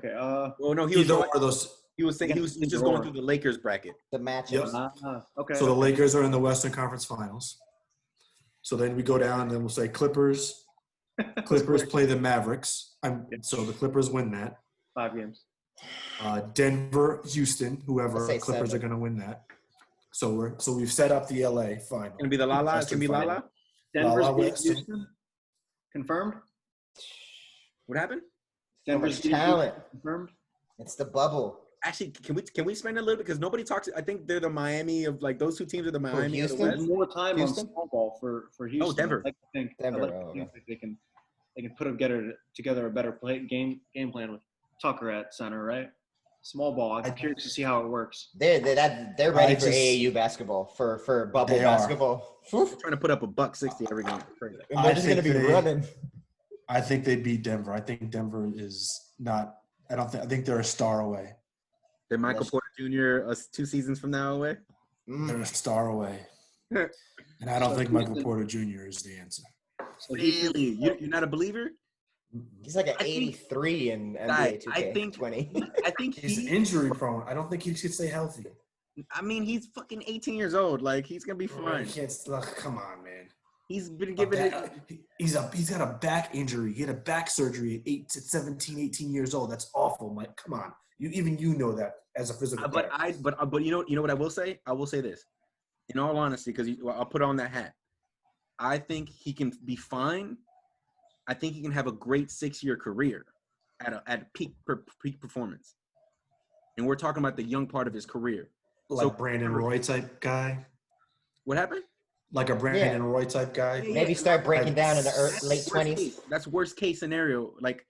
Well, no, he was either one of those. he was saying he's just going through the Lakers bracket. The matchups. Yep. Okay. So the Lakers are in the Western Conference Finals. So then we go down and then we'll say Clippers. Clippers play the Mavericks. So the Clippers win that. 5 games. Denver, Houston, whoever I'll say Clippers 7. are going to win that. So we've set up the LA final. It's gonna be the Lala. It's gonna be Western Lala. Denver's La beating Western. Houston. Confirmed. What happened? Denver's much beating talent. Houston. Confirmed. It's the bubble. Actually, can we spend a little bit because nobody talks? I think they're the Miami of like those two teams are the Miami of the Houston? West. More time Houston? on small ball for Houston. Denver. I like to think, Denver, I like to oh, think okay. that they can put together a better game plan with Tucker at center, right? Small ball. I'm curious to see how it works. They're ready I for just- AAU basketball, for bubble They are. basketball. Whew. Trying to put up $160 every game. Crazy. And they're I just going to think be they- running. I think they beat Denver. I think Denver is not. I think they're a star away. Did Michael Yes. Porter Jr. 2 seasons from now away? They're a star away. And I don't So think Michael Houston- Porter Jr. is the answer. So Houston, Really? You're not a believer? He's like an I think- 83 in NBA Guy, 2K. I think- 20. I think He's he. injury prone. I don't think he should stay healthy. I mean, he's fucking 18 years old. Like he's gonna be He fine. can't. Come on, man. He's been given it. He's got a back injury. He had a back surgery at 17, 18 years old. That's awful, Mike. Come on. You know that as a physical But therapist. but you know what I will say? I will say this, in all honesty, because I'll put on that hat. I think he can be fine. I think he can have a great 6-year career at peak performance. And we're talking about the young part of his career. Like So- Brandon Roy type guy. What happened? Like a Brandon Roy type guy. Yeah. Maybe start breaking down in the late Worst 20s. case. That's worst case scenario. Like,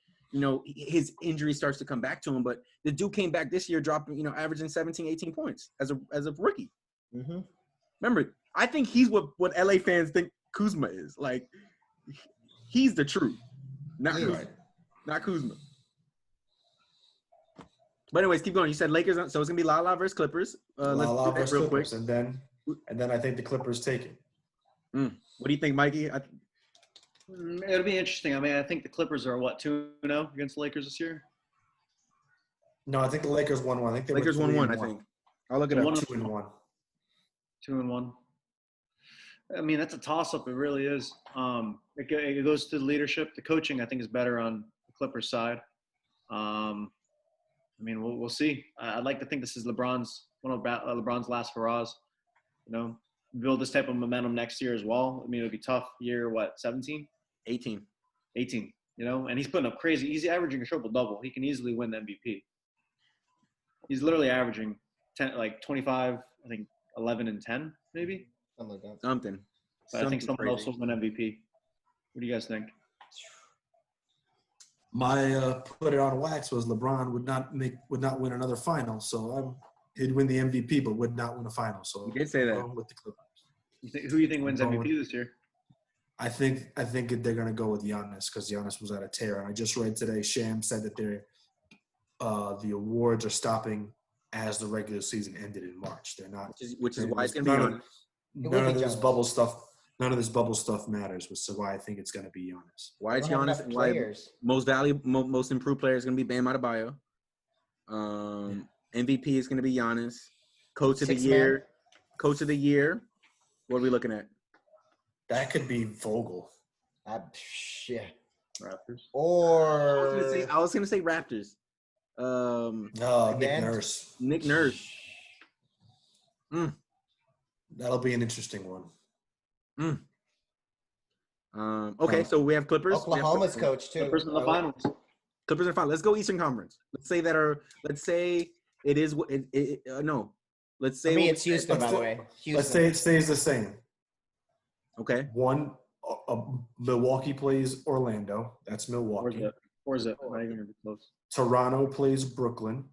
his injury starts to come back to him, but the dude came back this year, dropping, averaging 17, 18 points as a rookie. Mm-hmm. Remember, I think he's what LA fans think Kuzma is. Like, he's the truth, not Yeah. Kuzma. Not Kuzma. But anyways, keep going. You said Lakers, so it's gonna be Lala versus Clippers. Let's La do that versus real quick. Clippers, and then I think the Clippers take it. What do you think, Mikey? it'll be interesting. I mean, I think the Clippers are 2-0 against the Lakers this year. No, I think the Lakers won one. I think they Lakers went 1-1. I 3-1. think. I'll look it up. 2-1. 2-1. I mean, that's a toss-up. It really is. It goes to the leadership. The coaching, I think, is better on the Clippers side. I mean, we'll see. I'd like to think this is one of LeBron's last hurrahs. Build this type of momentum next year as well. I mean, it'll be tough. Year 17, 18. 18. And he's putting up crazy. He's averaging a triple-double. He can easily win the MVP. He's literally averaging 25. I think 11 and 10, maybe. Something like that. Something. But I think someone crazy. else will win MVP. What do you guys think? My put it on wax was LeBron would not win another final, so he'd win the MVP, but would not win a final. So You did say that. I'm going with the Clippers. Who do you think wins I'm MVP going- this year? I think they're going to go with Giannis because Giannis was at a tear. And I just read today, Sham said that the awards are stopping as the regular season ended in March. They're not. Which is why it's gonna be none on. of, none of this bubble stuff. None of this bubble stuff matters, which is why I think it's going to be Giannis. Why They it's don't have Giannis enough and why players. most valuable, most improved player is going to be Bam Adebayo. MVP is going to be Giannis. Coach of the Six year. man. Coach of the year. What are we looking at? That could be Vogel. Yeah. Raptors. Or I was gonna say Raptors. No, Nick Again? Nurse. Nick Nurse. That'll be an interesting one. Okay, so we have Clippers. Oklahoma's coach too. Clippers in the finals. Clippers are fine. Let's go Eastern Conference. Let's say it is. No. Let's say For me, it's Houston, by the way. Houston. Let's say it stays the same. Okay. One, Milwaukee plays Orlando. That's Milwaukee. Or is it? Not even gonna be close. Toronto plays Brooklyn.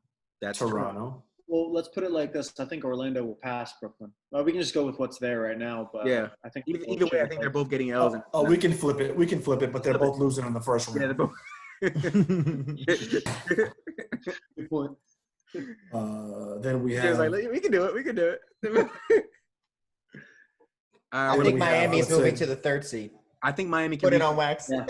That's Toronto. Well, let's put it like this. I think Orlando will pass Brooklyn. Well, we can just go with what's there right now. But Yeah. I think Either way, I think they're both getting L's. We can flip it. We can flip it, but they're both losing in the first round. Yeah, they're both. Good point. Then we He was have. like, we can do it. We can do it. I what think do we have? Miami is Let's moving say- to the third seed. I think Miami can Put it on wax. Yeah.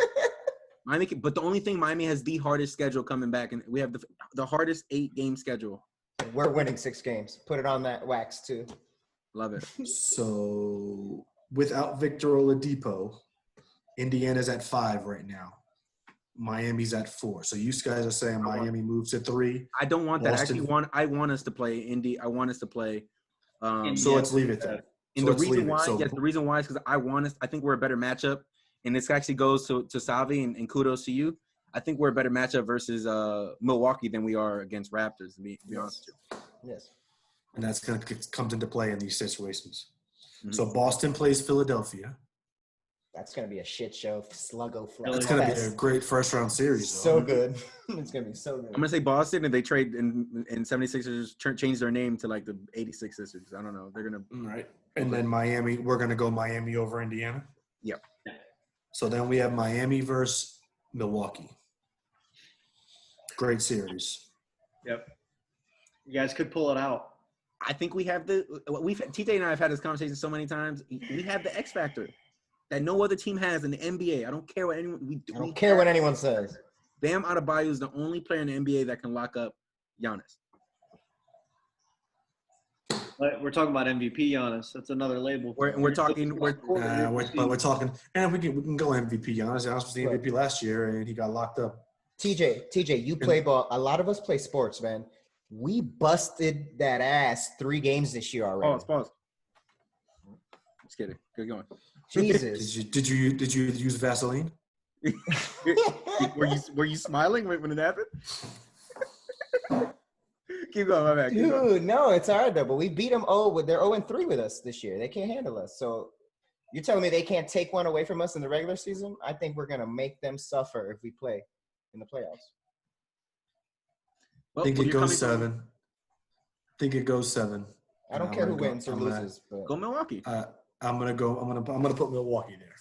But the only thing, Miami has the hardest schedule coming back, and we have the hardest 8-game schedule. We're winning 6 games. Put it on that wax too. Love it. So without Victor Oladipo, Indiana's at 5 right now. Miami's at 4. So you guys are saying Miami moves to 3. I don't want that. Boston. I want us to play Indy. I want us to play. So let's leave it there. And So the let's reason leave it. why, So- the reason why is because I think we're a better matchup, and this actually goes to Salvi and kudos to you. I think we're a better matchup versus Milwaukee than we are against Raptors. To be honest with you. Yes. And that's going to come into play in these situations. Mhm. So Boston plays Philadelphia. That's gonna be a shit show. Sluggo fly. It's going to be a great first round series. So though. good. It's gonna be so good. I'm gonna say Boston, and they trade and 76ers change their name to like the 86 Sixers. I don't know. They're gonna. All right. And then Miami, we're going to go Miami over Indiana. Yep. So then we have Miami versus Milwaukee. Great series. Yep. You guys could pull it out. I think we have TJ and I have had this conversation so many times. We have the X factor that no other team has in the NBA. I don't care what anyone. I don't care what anyone says. Bam Adebayo is the only player in the NBA that can lock up Giannis. But we're talking about MVP, Giannis. That's another label. We're talking. But we're talking, and we can go MVP. Giannis was the MVP last year, and he got locked up. TJ, you play ball. A lot of us play sports, man. We busted that ass 3 games this year already. Pause. Just kidding. Good going. Jesus. Did you use Vaseline? Were you smiling when it happened? Keep going, my bad. Keep going. Dude, no, it's all right though. But we beat them. They're 0-3 with us this year. They can't handle us. So you're telling me they can't take one away from us in the regular season? I think we're gonna make them suffer if we play in the playoffs. I think it goes 7. I don't care who wins or loses, but Go Milwaukee. I'm gonna put Milwaukee there.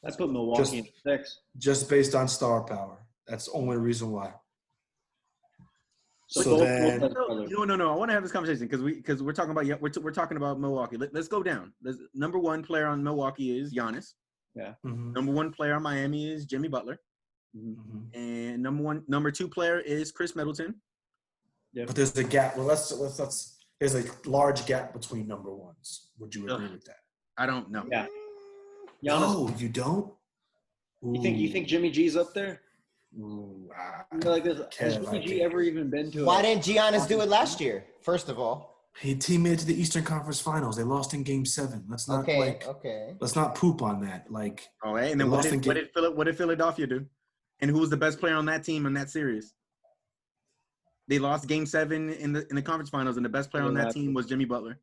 I put Milwaukee in 6. Just based on star power. That's the only reason why. So then, No. I want to have this conversation because we're talking about we're talking about Milwaukee. Let's go down. Number 1 player on Milwaukee is Giannis. Yeah. Mhm. Number 1 player on Miami is Jimmy Butler. Mhm. And number 2 player is Chris Middleton. Yep. But there's a gap. Well, let's there's a large gap between number 1s. Would you agree with that? I don't know. Yeah. Giannis, No, you don't. you think Jimmy G's up there? Ooh, Like this, has Kev, I Jimmy G can't. ever even been to? why didn't Giannis do it last year? First of all, He team made it to the Eastern Conference Finals. They lost in Game 7. Let's not okay. let's not poop on that. Like, Oh, hey, and then what Lost in did Philadelphia do? And who was the best player on that team in that series? They lost Game 7 in the conference finals, and the best player on that team was Jimmy Butler.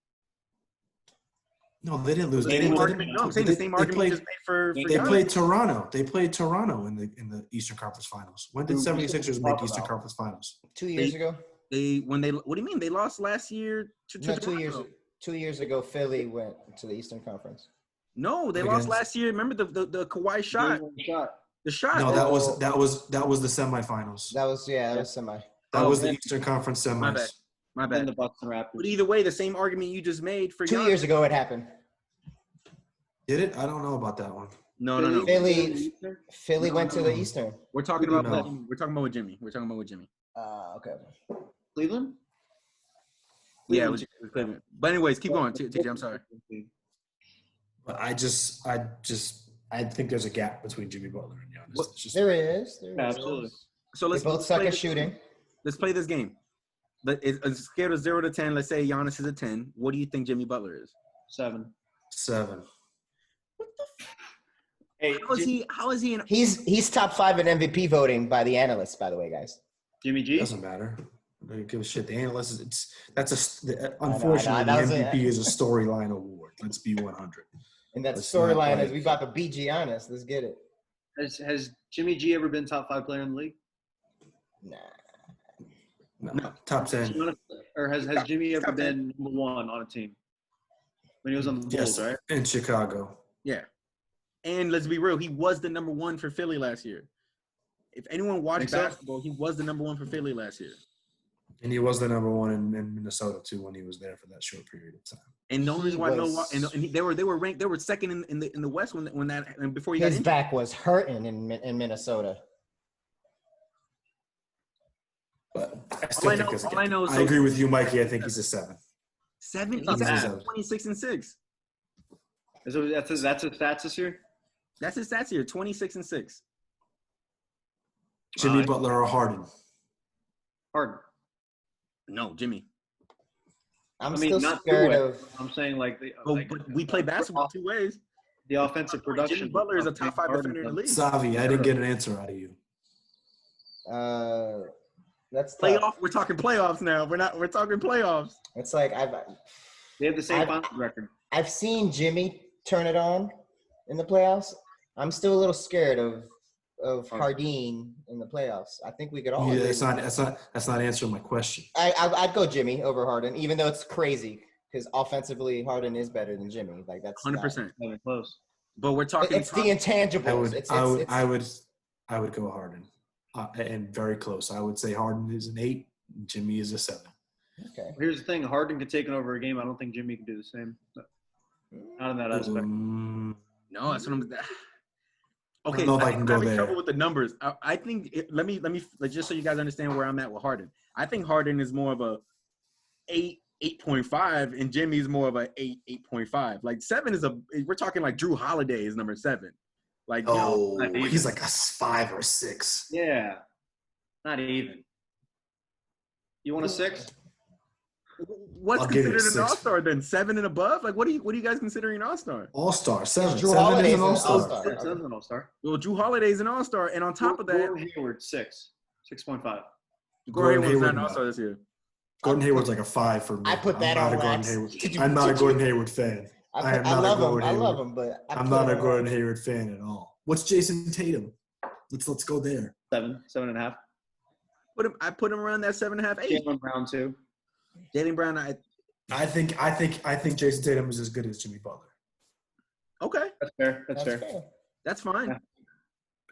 no, they didn't lose. The same argument. No, I'm saying the same argument you just made for They Giannis. played Toronto. They played Toronto in the Eastern Conference Finals. When did Who- 76ers make talk Eastern about? Conference Finals? 2 years ago? What do you mean? They lost last year to No, 2 Toronto. years. 2 years ago, Philly went to the Eastern Conference. No, they Against- lost last year. Remember the Kawhi shot? Shot. The shot. No, that was the semifinals. That was semi. That Oh, was the man. Eastern Conference My semis. bad. My And bad. the Bucks and But Raptors. either way, the same argument you just made for 2 Giannis. years ago, it happened. Did it? I don't know about that one. No. Philly went to the No. Eastern. We're talking about No. we're talking about with Jimmy. We're talking about with Jimmy. Okay. Cleveland? Yeah, with Cleveland. But anyways, keep going. TJ, I'm sorry. But I think there's a gap between Jimmy Butler and Giannis. What- It's just- There is. Absolutely. So They let's both suck play at this- shooting. Let's play this game. It's a scale of 0 to 10. Let's say Giannis is a 10. What do you think Jimmy Butler is? 7. 7. Hey, How is he in He's top 5 in MVP voting by the analysts, by the way, guys. Jimmy G? Doesn't matter. I don't give a shit. The analysts, know. Unfortunately, That was the a- MVP is a storyline award. Let's be 100. And that Let's not storyline play. is we about to beat Giannis. Let's get it. Has Jimmy G ever been top 5 player in the league? Nah. No, top 10. Or has Jimmy ever been number 1 on a team? When he was on the Bulls, Yes, right? in Chicago. Yeah. And let's be real, he was the number 1 for Philly last year. If anyone watched Think so? basketball, he was the number 1 for Philly last year. And he was the number 1 in Minnesota, too, when he was there for that short period of time. And the only reason why was- Milwaukee and they were ranked, they were second in the West when that and before he got His injured. back was hurting in Minnesota. But I All still I think know- there's a all I gap. know is I so- agree with you, Mikey. I think he's a 7. 7. It's not He's bad. at 26-6. So that's his stats this year? That's his stats here, 26-6. Jimmy Fine. Butler or Harden? Harden. No, Jimmy. I'm I mean, still not scared two of. I'm saying like But we play basketball 2 ways. the offensive production. Jimmy Butler is a top 5 Harden defender in the league. Savi, I didn't get an answer out of you. That's tough. Playoff. We're talking playoffs now. We're talking playoffs. It's like They have the same I've- finals record. I've seen Jimmy turn it on in the playoffs. I'm still a little scared of Harden in the playoffs. I think we could all. Yeah, agree that's with not answering my question. I'd go Jimmy over Harden, even though it's crazy because offensively Harden is better than Jimmy. Like that's 100%. Not even close. But we're talking. It's the intangibles. I would go Harden, and very close. I would say Harden is an 8, Jimmy is a 7. Okay. Here's the thing: Harden can take it over a game. I don't think Jimmy can do the same. Not in that aspect. No, that's what I'm. Okay, I don't know if I can I'm go having there. trouble with the numbers. I think let me just so you guys understand where I'm at with Harden. I think Harden is more of a 8.5, and Jimmy's more of a 8.5. Like 7 is we're talking like Drew Holiday is number 7. Like Oh, not even. he's like a 5 or 6. Yeah, not even. You want a 6? what's I'll give you a considered an 6. all-star then? 7 and above? Like what are you guys considering an all-star? All-star, 7. Drew 7 Holiday's is an an all-star. all-star. That's an all-star. Well, Drew Holiday's an all-star, and on top of that, Gordon Hayward 6.5. Gordon Hayward's Hayward, not an no. all-star this year. Gordon Hayward's like a 5 for me. I put that I'm on not a Gordon wax. Hayward. I'm not a Gordon Hayward fan. I am I not love a him. Gordon I love Hayward. him, but I'm not a Gordon Hayward fan at all. What's Jason Tatum? Let's go there. 7.5. I put him around that 7.5, 8. Jaylen Brown 2. Jaylen Brown, I think Jason Tatum is as good as Jimmy Butler okay, That's fair. That's fair. fair. that's fine. Yeah.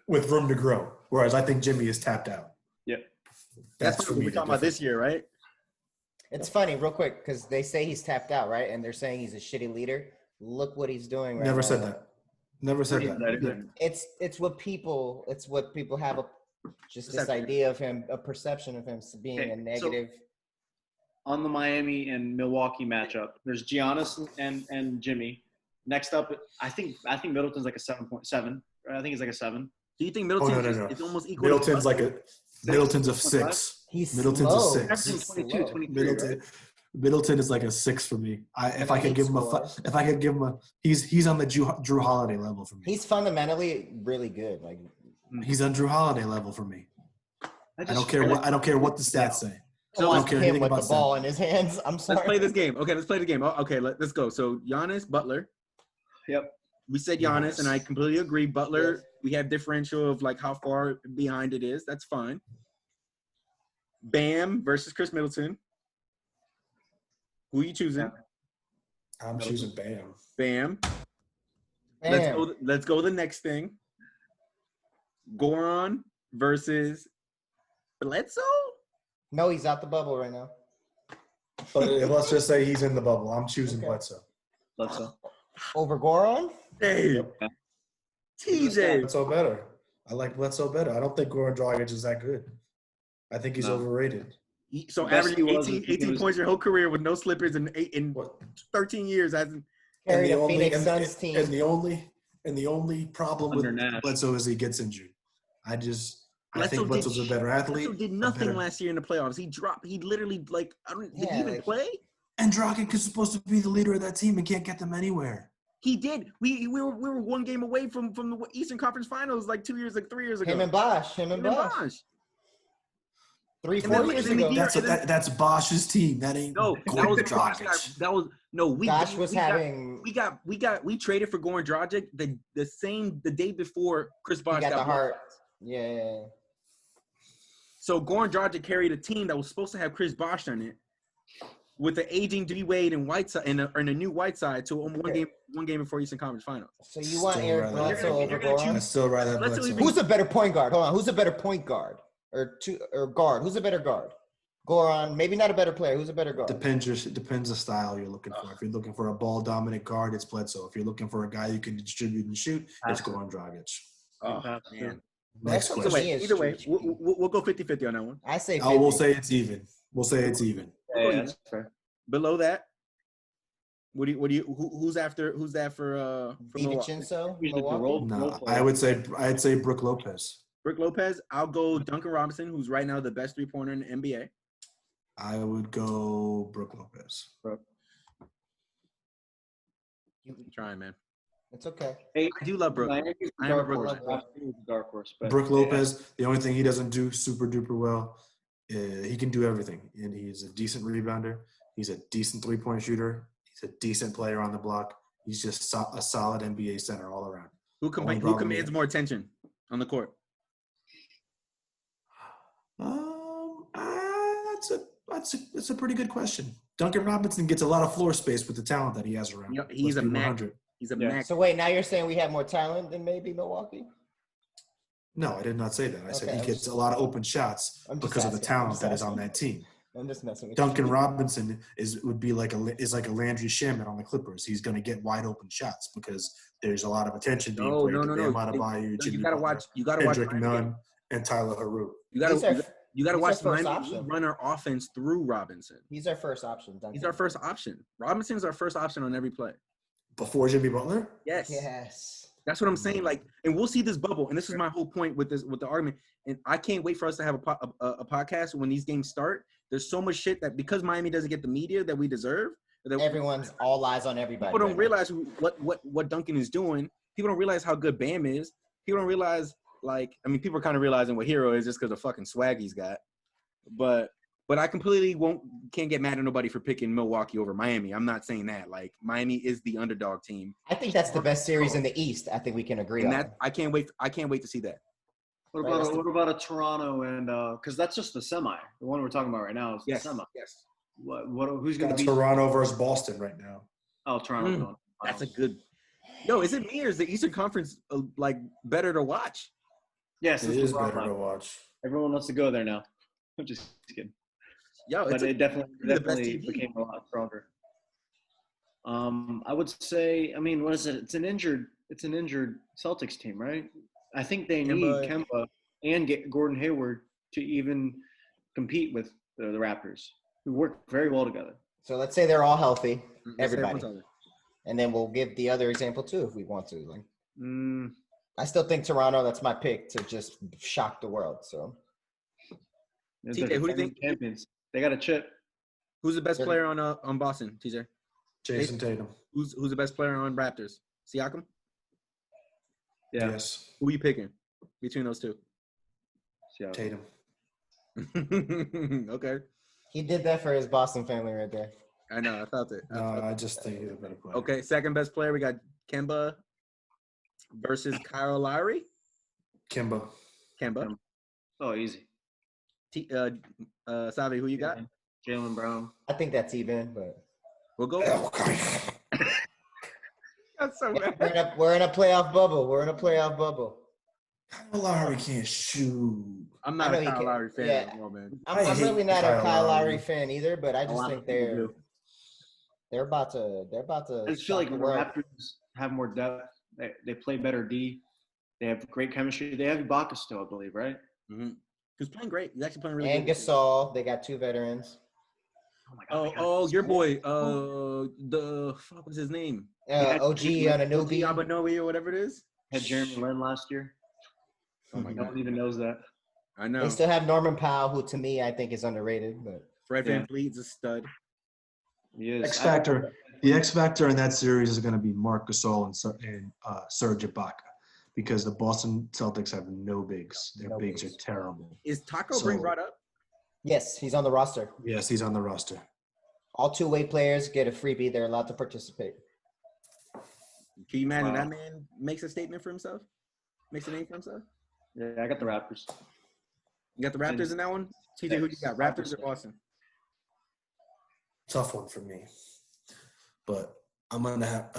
with room to grow. Whereas I think Jimmy is tapped out. Yep. That's for what me we're the talking about difference. this year, right? It's funny, real quick, because they say he's tapped out, right? And they're saying he's a shitty leader. Look what he's doing right now. Never said that. Never said that. It's what people have this Perception. idea of him, a perception of him being Okay, a negative. On the Miami and Milwaukee matchup, there's Giannis and Jimmy. Next up, I think Middleton's like a 7.7. I think he's like a 7. Do you think Oh, Middleton's no. it's almost equal? Middleton's to like Middleton's a 6. He's Middleton's slow. a 6. He's 22, slow. 23, Middleton is like a 6 for me. If I he could give him scores. he's on the Drew Holiday level for me. He's fundamentally really good. Like He's on Drew Holiday level for me. I don't care what the stats say. I don't want care him anything with the about ball in his hands. I'm sorry. Let's play this game. Okay, let's play the game. Okay, let's go. So Giannis, Butler. Yep. We said Giannis, and I completely agree. Butler, Yes. we have differential of like how far behind it is. That's fine. Bam versus Chris Middleton. Who are you choosing? I'm choosing Bam. Bam. Bam. Let's go to the next thing. Goran versus Bledsoe? No, he's out the bubble right now. But let's just say he's in the bubble. I'm choosing Okay. Bledsoe. Bledsoe. Over Goron? Hey, Yep. TJ. Bledsoe better. I like Bledsoe better. I don't think Goran Dragic is that good. I think he's No. overrated. So The best averaging he was 18, was when he 18 was- points your whole career with no slippers in What? 13 years hasn't. Carried a only- Phoenix Suns team. And the only problem Under with Nash. Bledsoe is he gets injured. I Bledsoe think Bledsoe's a better athlete. Bledsoe did a nothing better- last year in the playoffs. He dropped. He literally did he Yeah, even like- play? And Dragic is supposed to be the leader of that team and can't get them anywhere. He did. We were one game away from the Eastern Conference Finals like 3 years ago. Him and Bosh. Him and Bosh. 3, And 4 then- years and then ago. he- That's Bosch's team. That ain't No, that Goran was Bosh Dragic. that was no. We Bosh we- was we got- having. we traded for Goran Dragic the day before Chris He Bosh got the got heart. Yeah. So Goran Dragic carried a team that was supposed to have Chris Bosh on it, with the aging D Wade and Whiteside and a new Whiteside to one game before Eastern Conference Finals. So you want Still Eric rather- Bledsoe You're over gonna Goron? I still rather have Bledsoe Bledsoe. even- Who's a better point guard? Hold on. Who's a better point guard? Or guard? Who's a better guard? Goron. Maybe not a better player. Who's a better guard? Depends the style you're looking for. If you're looking for a ball dominant guard, it's Bledsoe. If you're looking for a guy who can distribute and shoot, it's Goran Dragic. Oh That's man. Next Bledsoe Either to question. me way, is either way, true. we'll go 50-50 on that one. I say 50. Oh, we'll say it's even. We'll say it's even. Yeah, that's fair. Below that, who's that for Milwaukee? DiVincenzo, He's the Milwaukee. role No, player. I'd say Brooke Lopez. Brooke Lopez. I'll go Duncan Robinson, who's right now the best 3-pointer in the NBA. I would go Brooke Lopez. I'm trying, man. It's okay. Hey, I do love Brooke. Miami's the I am a dark Brooke horse. guy. Miami's the dark horse. But Brooke Lopez, the only thing he doesn't do super duper well, he can do everything. And he's a decent rebounder. He's a decent 3-point shooter. He's a decent player on the block. He's just a solid NBA center all around. Who commands more attention on the court? That's a pretty good question. Duncan Robinson gets a lot of floor space with the talent that he has around. You know, he's Let's a be Mac. 100. He's a Yeah. Mac. So wait, now you're saying we have more talent than maybe Milwaukee? No, I did not say that. I said Okay, he I'm gets just- a lot of open shots I'm just because of the asking. talent I'm just that is on asking. that team. I'm just messing with Duncan you. Robinson would be like a Landry Shamet on the Clippers. He's going to get wide open shots because there's a lot of attention being No, played no, to no, Bam no. Adebayo, You Jimmy gotta Butler, watch. You gotta watch. Kendrick Miami. Nunn, and Tyler Herro. You gotta. He's our- You gotta he's our watch first Miami option. run our offense through Robinson. He's our first option. Duncan. He's our first option. Robinson's our first option on every play. Before Jimmy Butler? Yes. Yes. That's what I'm saying. Like, and we'll see this bubble. And this is my whole point with the argument. And I can't wait for us to have a podcast when these games start. There's so much shit that because Miami doesn't get the media that we deserve, that Everyone's all eyes on everybody. people don't right now. realize what Duncan is doing. People don't realize how good Bam is. People don't realize, like, I mean, people are kind of realizing what Hero is just because of fucking swag he's got. But I completely can't get mad at nobody for picking Milwaukee over Miami. I'm not saying that. Like, Miami is the underdog team, I think that's the best series in the East. I think we can agree and on. that I can't wait to see that. What Right, that's about what about a Toronto and because that's just the semi. The one we're talking about right now is the Yes, semi. yes. Who's going Got to be? Toronto versus Boston right now. Oh, Toronto. That's a good. Yo, is it me or is the Eastern Conference like better to watch? Yes, It it's is LeBron better to time. watch. Everyone wants to go there now. I'm just kidding. Yo, But it's it definitely the best TV. became a lot stronger. I would say, I mean, what is it? It's an injured Celtics team, right? I think they need Kemba and get Gordon Hayward to even compete with the Raptors, who work very well together. So let's say they're all healthy, Let's say everybody, everyone's other. and then we'll give the other example too if we want to. Like, Mm, I still think Toronto. That's my pick to just shock the world. So they're TJ, who do you think- champions? They got a chip. Who's the best player on Boston, TJ? Jason Tatum. Who's the best player on Raptors? Siakam? Yeah. Yes. Who are you picking between those two? Yeah. Tatum. Okay. he did that for his Boston family right there. I know. I felt it. No, I just think he's a better player. Okay. Second best player, we got Kemba versus Kyle Lowry. Kimba. Kemba. Oh, easy. Savi, who you got? Jaylen Brown. I think that's even, but We'll go. That's so bad. we're in a playoff bubble. We're in a playoff bubble. Kyle Lowry can't shoot. I'm I not know a he Kyle can- Lowry fan yeah. anymore, man. I'm I hate really not a Kyle Kyle Lowry Lowry. fan either, but I A just lot think of people they're do. They're about to. I just feel like shock the the world. Raptors have more depth. They play better D. They have great chemistry. They have Ibaka still, I believe, right? Mm-hmm. He's playing great. He's actually playing really And good. Gasol, they got 2 veterans. Oh my God. they got Your Gasol. boy. The fuck was his name? OG OG Anunoby. Abanobi or whatever it is. Had Jeremy Lin last year. Oh my No god. one even knows that. I know. They still have Norman Powell, who to me I think is underrated. But Fred VanVleet's a stud. He is. X factor. The X factor in that series is going to be Marc Gasol and Serge Ibaka, because the Boston Celtics have no bigs. Their No bigs bigs. are terrible. Is Taco So- Bring brought up? yes, he's on the roster. Yes, he's on the roster. All 2-way players get a freebie. They're allowed to participate. Can you imagine Wow. that man makes a statement for himself? Makes a name for himself? Yeah, I got the Raptors. You got the Raptors in that one? TJ, who you got? Raptors or 5%. Boston? Tough one for me, but I'm gonna have.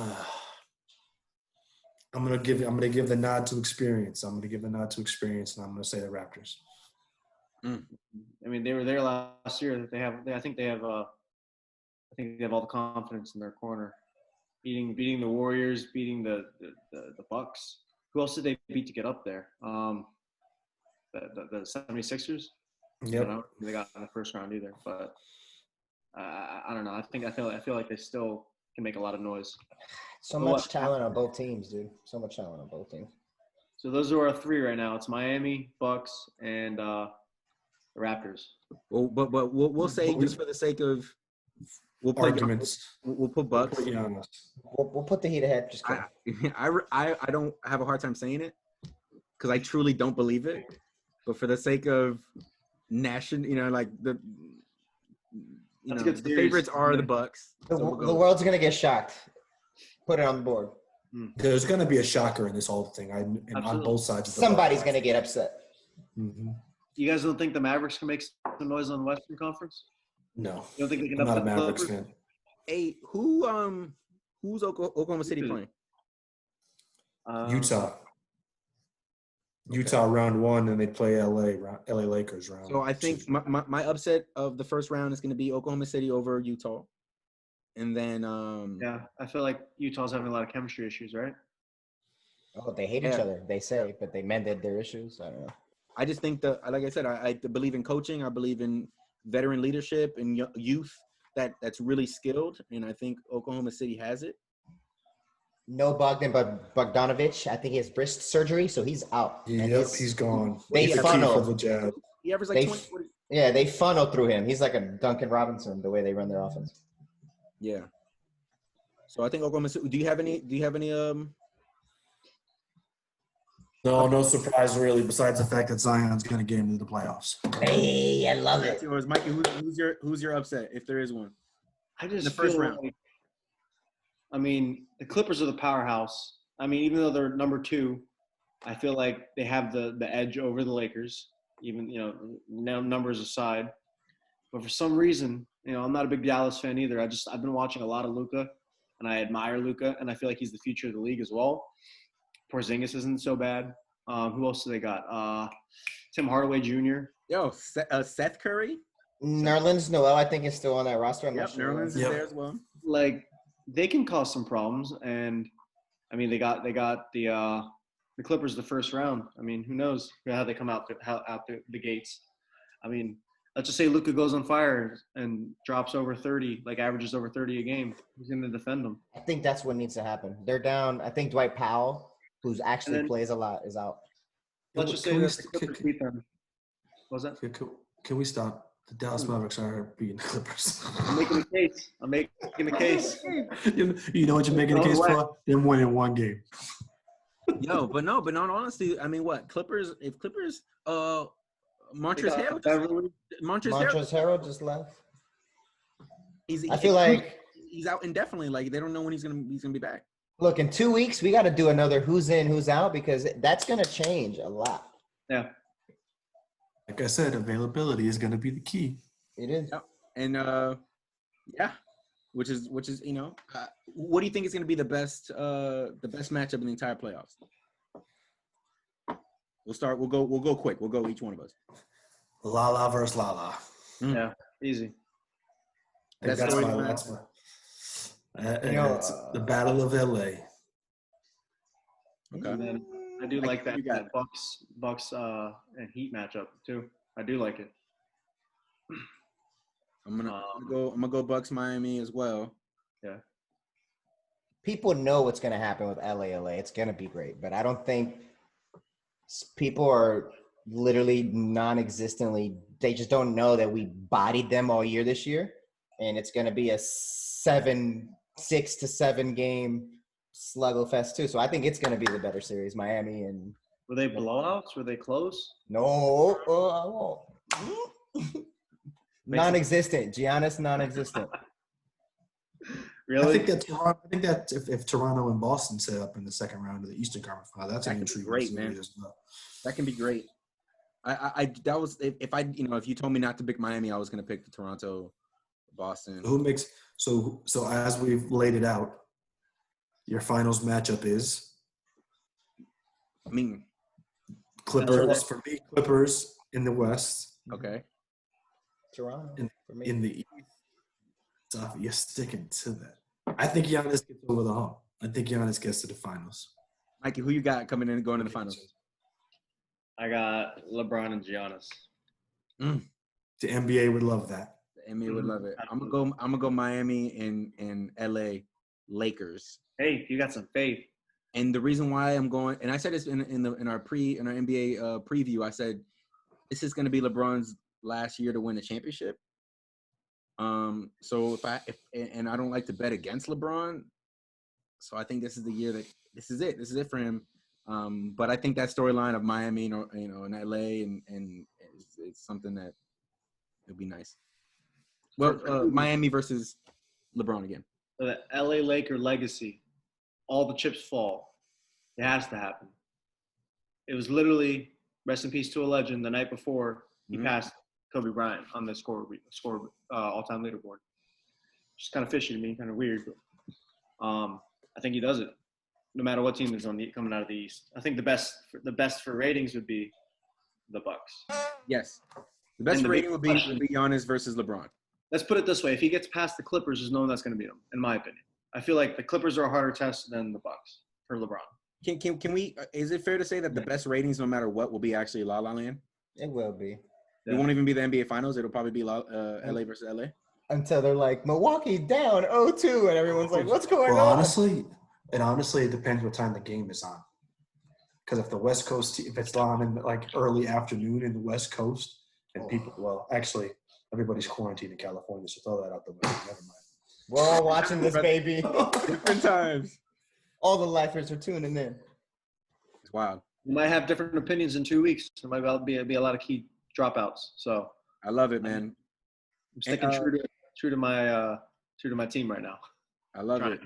I'm gonna give the nod to experience. I'm gonna give the nod to experience, and I'm gonna say the Raptors. I mean, they were there last year. I think they have all the confidence in their corner. Beating the Warriors, beating the Bucks. Who else did they beat to get up there? The 76ers. I Yep. don't know who they got in the first round either, but I don't know. I feel like they still can make a lot of noise. So Well, much talent on both teams, dude. So much talent on both teams. So those are our 3 right now. It's Miami, Bucks, and the Raptors. Well, but we'll say just for the sake of we'll play Arguments. we'll put Bucks. Pretty honest. We'll put the Heat ahead. Just kidding. I don't have a hard time saying it because I truly don't believe it. But for the sake of like the That's a good the series. favorites are the Bucks. The, So we'll go the with world's gonna get shocked. Put it on the board. There's gonna be a shocker in this whole thing. And on Absolutely. both sides. Of the Somebody's ball. gonna get upset. Mhm. You guys don't think the Mavericks can make some noise on the Western Conference? No, You don't think they can I'm not a upset the Mavericks Clippers? fan. Hey, who's Oklahoma City playing? Utah round 1, and they play LA Lakers round. So I think 2. my upset of the first round is going to be Oklahoma City over Utah, and then Yeah, I feel like Utah's having a lot of chemistry issues, right? Oh, they hate each Yeah. other. They say, but they mended their issues. I don't know. I just think that, like I said, I believe in coaching. I believe in veteran leadership and youth that's really skilled, and I think Oklahoma City has it. No Bogdan, but Bogdanovich. I think he has wrist surgery, so he's out. And Yep, he's gone. They He's the key funnel. for the Jazz. He averaged like They 20, 40. Yeah, they funnel through him. He's like a Duncan Robinson, the way they run their offense. Yeah. So I think Oklahoma City. Do you have any? No surprise really. Besides the fact that Zion's going to get into the playoffs. Hey, I love it. Or is Mikey? Who's your upset if there is one? I just The first feel round. like, I mean, the Clippers are the powerhouse. I mean, even though they're number 2, I feel like they have the edge over the Lakers, even, numbers aside. But for some reason, I'm not a big Dallas fan either. I've been watching a lot of Luka, and I admire Luka, and I feel like he's the future of the league as well. Porzingis isn't so bad. Who else do they got? Tim Hardaway Jr. Yo, Seth Curry. Nerlens Noel, I think, is still on that roster. I'm not Yep, sure. Nerlens is Yep. there as well. Like, they can cause some problems, and I mean, they got the Clippers the first round. I mean, who knows how they come out the gates? I mean, let's just say Luka goes on fire and drops over 30, like averages over 30 a game. Who's going to defend them? I think that's what needs to happen. They're down. I think Dwight Powell, who's actually And then- plays a lot, is out. Let's just say Can we that the Clippers beat them. What was that? Can we stop? The Dallas Mavericks are beating the Clippers. I'm making a case. I'm making a case. You know what you're making a case for? Them winning one game. Yo, but no, honestly, I mean, what Clippers? If Clippers, Montrezl Harrell, Montrezl Harrell just left. I feel like he's out indefinitely. Like they don't know when he's gonna be back. look, in 2 weeks we got to do another who's in, who's out, because that's gonna change a lot. Yeah. Like I said, availability is going to be the key. It is. Yep. And yeah, which is what do you think is gonna be the best matchup in the entire playoffs? We'll go quick. We'll go each one of us. Lala versus Lala. Yeah. Easy. That's It's the Battle of LA. Okay. And then I do like that Bucks and Heat matchup too. I do like it. I'm gonna go Bucks Miami as well. Yeah. People know what's going to happen with LA. It's going to be great, but I don't think people are literally non-existently. They just don't know that we bodied them all year this year, and it's going to be a 6 to 7 game sluggle fest too. So I think it's going to be the better series, Miami and. Were they blowouts? Were they close? No. Non-existent. Giannis non-existent. Really? I think that if Toronto and Boston set up in the second round of the Eastern Conference Final, that's an intriguing great, man. as well. That can be great. That was if you told me not to pick Miami, I was gonna pick the Toronto, Boston. Who makes so as we've laid it out, your finals matchup is I mean, Clippers for me. Clippers in the West. okay. Toronto for me. In the East. So you're sticking to that. I think Giannis gets over the hump. I think Giannis gets to the finals. Mikey, who you got coming in and going to the finals? I got LeBron and Giannis. The NBA would love that. The NBA would love it. I'm gonna go Miami and LA Lakers. Hey, you got some faith. And the reason why I'm going, and I said this in our NBA preview, I said this is going to be LeBron's last year to win a championship. So if I don't like to bet against LeBron, so I think this is the year that this is it for him. But I think that storyline of Miami, in LA, and it's something that would be nice. Well, Miami versus LeBron again. So the LA Laker legacy, all the chips fall. It has to happen. It was literally, rest in peace to a legend, the night before he passed Kobe Bryant on the score all-time leaderboard. Just kind of fishy to me, kind of weird. But I think he does it, no matter what team is coming out of the East. I think the best for ratings would be the Bucks. Yes, the best rating would be Giannis versus LeBron. Let's put it this way: if he gets past the Clippers, there's no one that's going to beat him, in my opinion. I feel like the Clippers are a harder test than the Bucks for LeBron. Can we? Is it fair to say that the best ratings, no matter what, will be actually La La Land? It will be. It won't even be the NBA Finals. It'll probably be LA versus LA. Until they're like, Milwaukee down 0-2, and everyone's like, what's going on? Honestly, it depends what time the game is on. Because if the West Coast, if it's on in like early afternoon in the West Coast, and actually, everybody's quarantined in California, so throw that out the window. Never mind. We're all watching this, baby. Different times. All the lifers are tuning in. It's wild. We might have different opinions in 2 weeks. There might be a lot of key dropouts. So I love it, man. I'm sticking true to my team right now. I love it.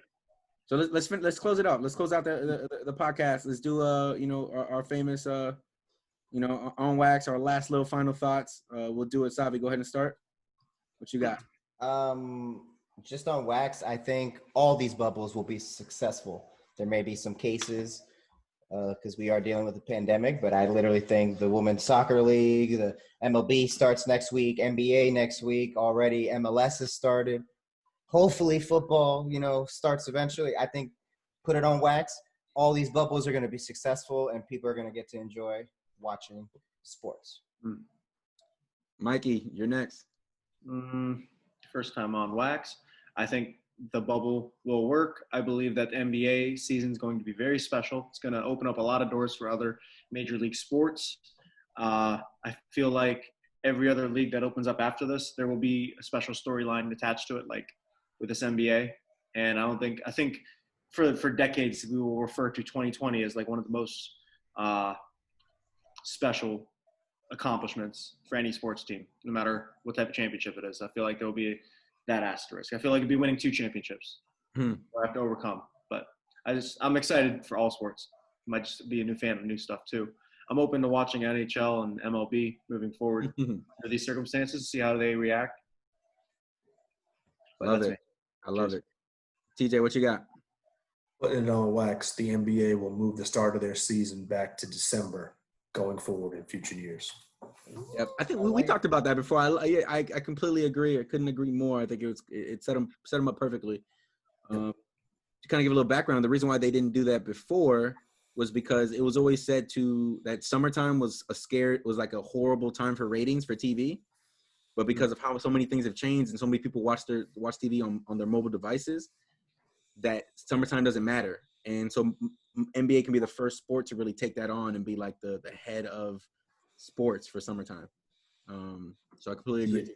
So let's close it out. Let's close out the podcast. Let's do our famous on wax, our last little final thoughts. We'll do it. Savi, go ahead and start. What you got? Just on wax, I think all these bubbles will be successful. There may be some cases because we are dealing with a pandemic, but I literally think the Women's Soccer League, the MLB starts next week, NBA next week already, MLS has started. Hopefully football, starts eventually. I think put it on wax. All these bubbles are going to be successful and people are going to get to enjoy watching sports. Mikey, you're next. First time on wax. I think the bubble will work. I believe that the NBA season is going to be very special. It's going to open up a lot of doors for other major league sports. I feel like every other league that opens up after this, there will be a special storyline attached to it, like with this NBA. And I think for decades, we will refer to 2020 as like one of the most special accomplishments for any sports team, no matter what type of championship it is. I feel like there will be that asterisk. I feel like it'd be winning 2 championships. I have to overcome. But I'm excited for all sports. I might just be a new fan of new stuff too. I'm open to watching NHL and MLB moving forward under these circumstances, see how they react. But love it. I love it. TJ, what you got? Putting it on wax, the NBA will move the start of their season back to December going forward in future years. Yep. I think we talked about that before. I completely agree. I couldn't agree more. I think it set them up perfectly. To kind of give a little background, the reason why they didn't do that before was because it was always said that summertime was like a horrible time for ratings for TV. But because of how so many things have changed and so many people watch TV on their mobile devices, that summertime doesn't matter. And so NBA can be the first sport to really take that on and be like the head of sports for summertime. So I completely agree.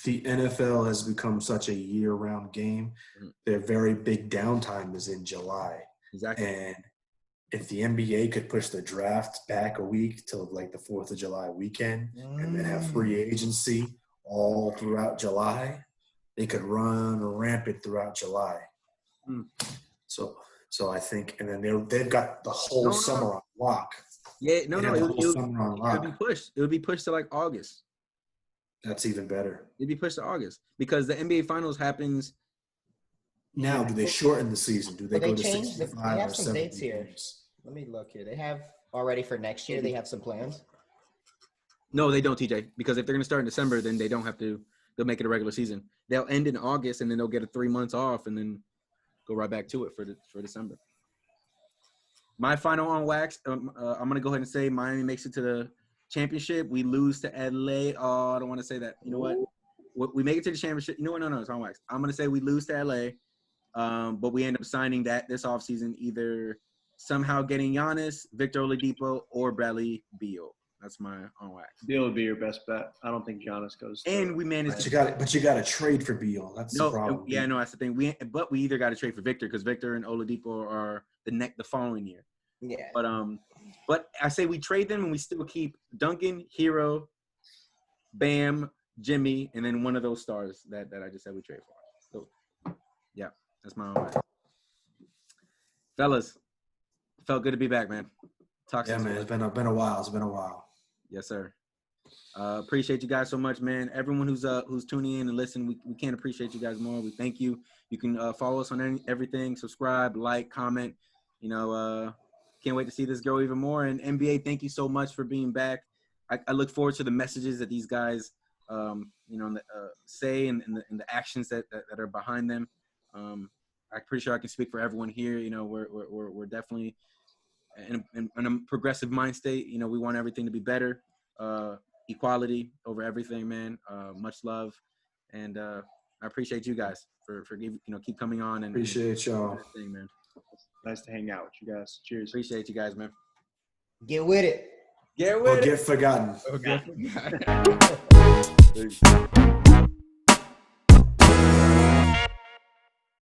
The NFL has become such a year-round game. Mm-hmm. Their very big downtime is in July. Exactly. And if the NBA could push the draft back a week till like the 4th of July weekend and then have free agency all throughout July, they could run rampant throughout July. So I think, and then they've got the whole summer on lock. Yeah, it would be pushed. It would be pushed to like August. That's even better. It'd be pushed to August because the NBA Finals happens. Now, do they shorten the season? Do they go to 65 they have or some 70 dates here. games? Let me look here. They have already for next year. They have some plans. No, they don't, TJ. Because if they're going to start in December, then they don't have to. They'll make it a regular season. They'll end in August, and then they'll get 3 months off, and then go right back to it for December. My final on wax. I'm going to go ahead and say Miami makes it to the championship. We lose to LA. Oh, I don't want to say that. You know what? We make it to the championship. You know what? No, it's on wax. I'm going to say we lose to LA. But we end up signing that this offseason, either somehow getting Giannis, Victor Oladipo, or Bradley Beal. That's my on wax. Beal would be your best bet. I don't think Giannis goes. And we managed. But you got to trade for Beal. That's the problem. Yeah, no, that's the thing. We either got to trade for Victor because Victor and Oladipo are the following year. Yeah. But I say we trade them and we still keep Duncan, Hero, Bam, Jimmy, and then one of those stars that I just said we trade for. So, yeah, that's my own way. Fellas, felt good to be back, man. Yeah, man, it's been a while. It's been a while. Yes, sir. Appreciate you guys so much, man. Everyone who's tuning in and listening, we can't appreciate you guys more. We thank you. You can follow us on everything, subscribe, like, comment. Can't wait to see this grow even more. And NBA, thank you so much for being back. I look forward to the messages that these guys, say and the actions that are behind them. I'm pretty sure I can speak for everyone here. We're definitely in a progressive mind state. We want everything to be better. Equality over everything, man. Much love, and I appreciate you guys for keep coming on and appreciate y'all. Thing, man. Nice to hang out with you guys. Cheers. Appreciate you guys, man. Get with it. Get with it. Get forgotten. Or get forgotten.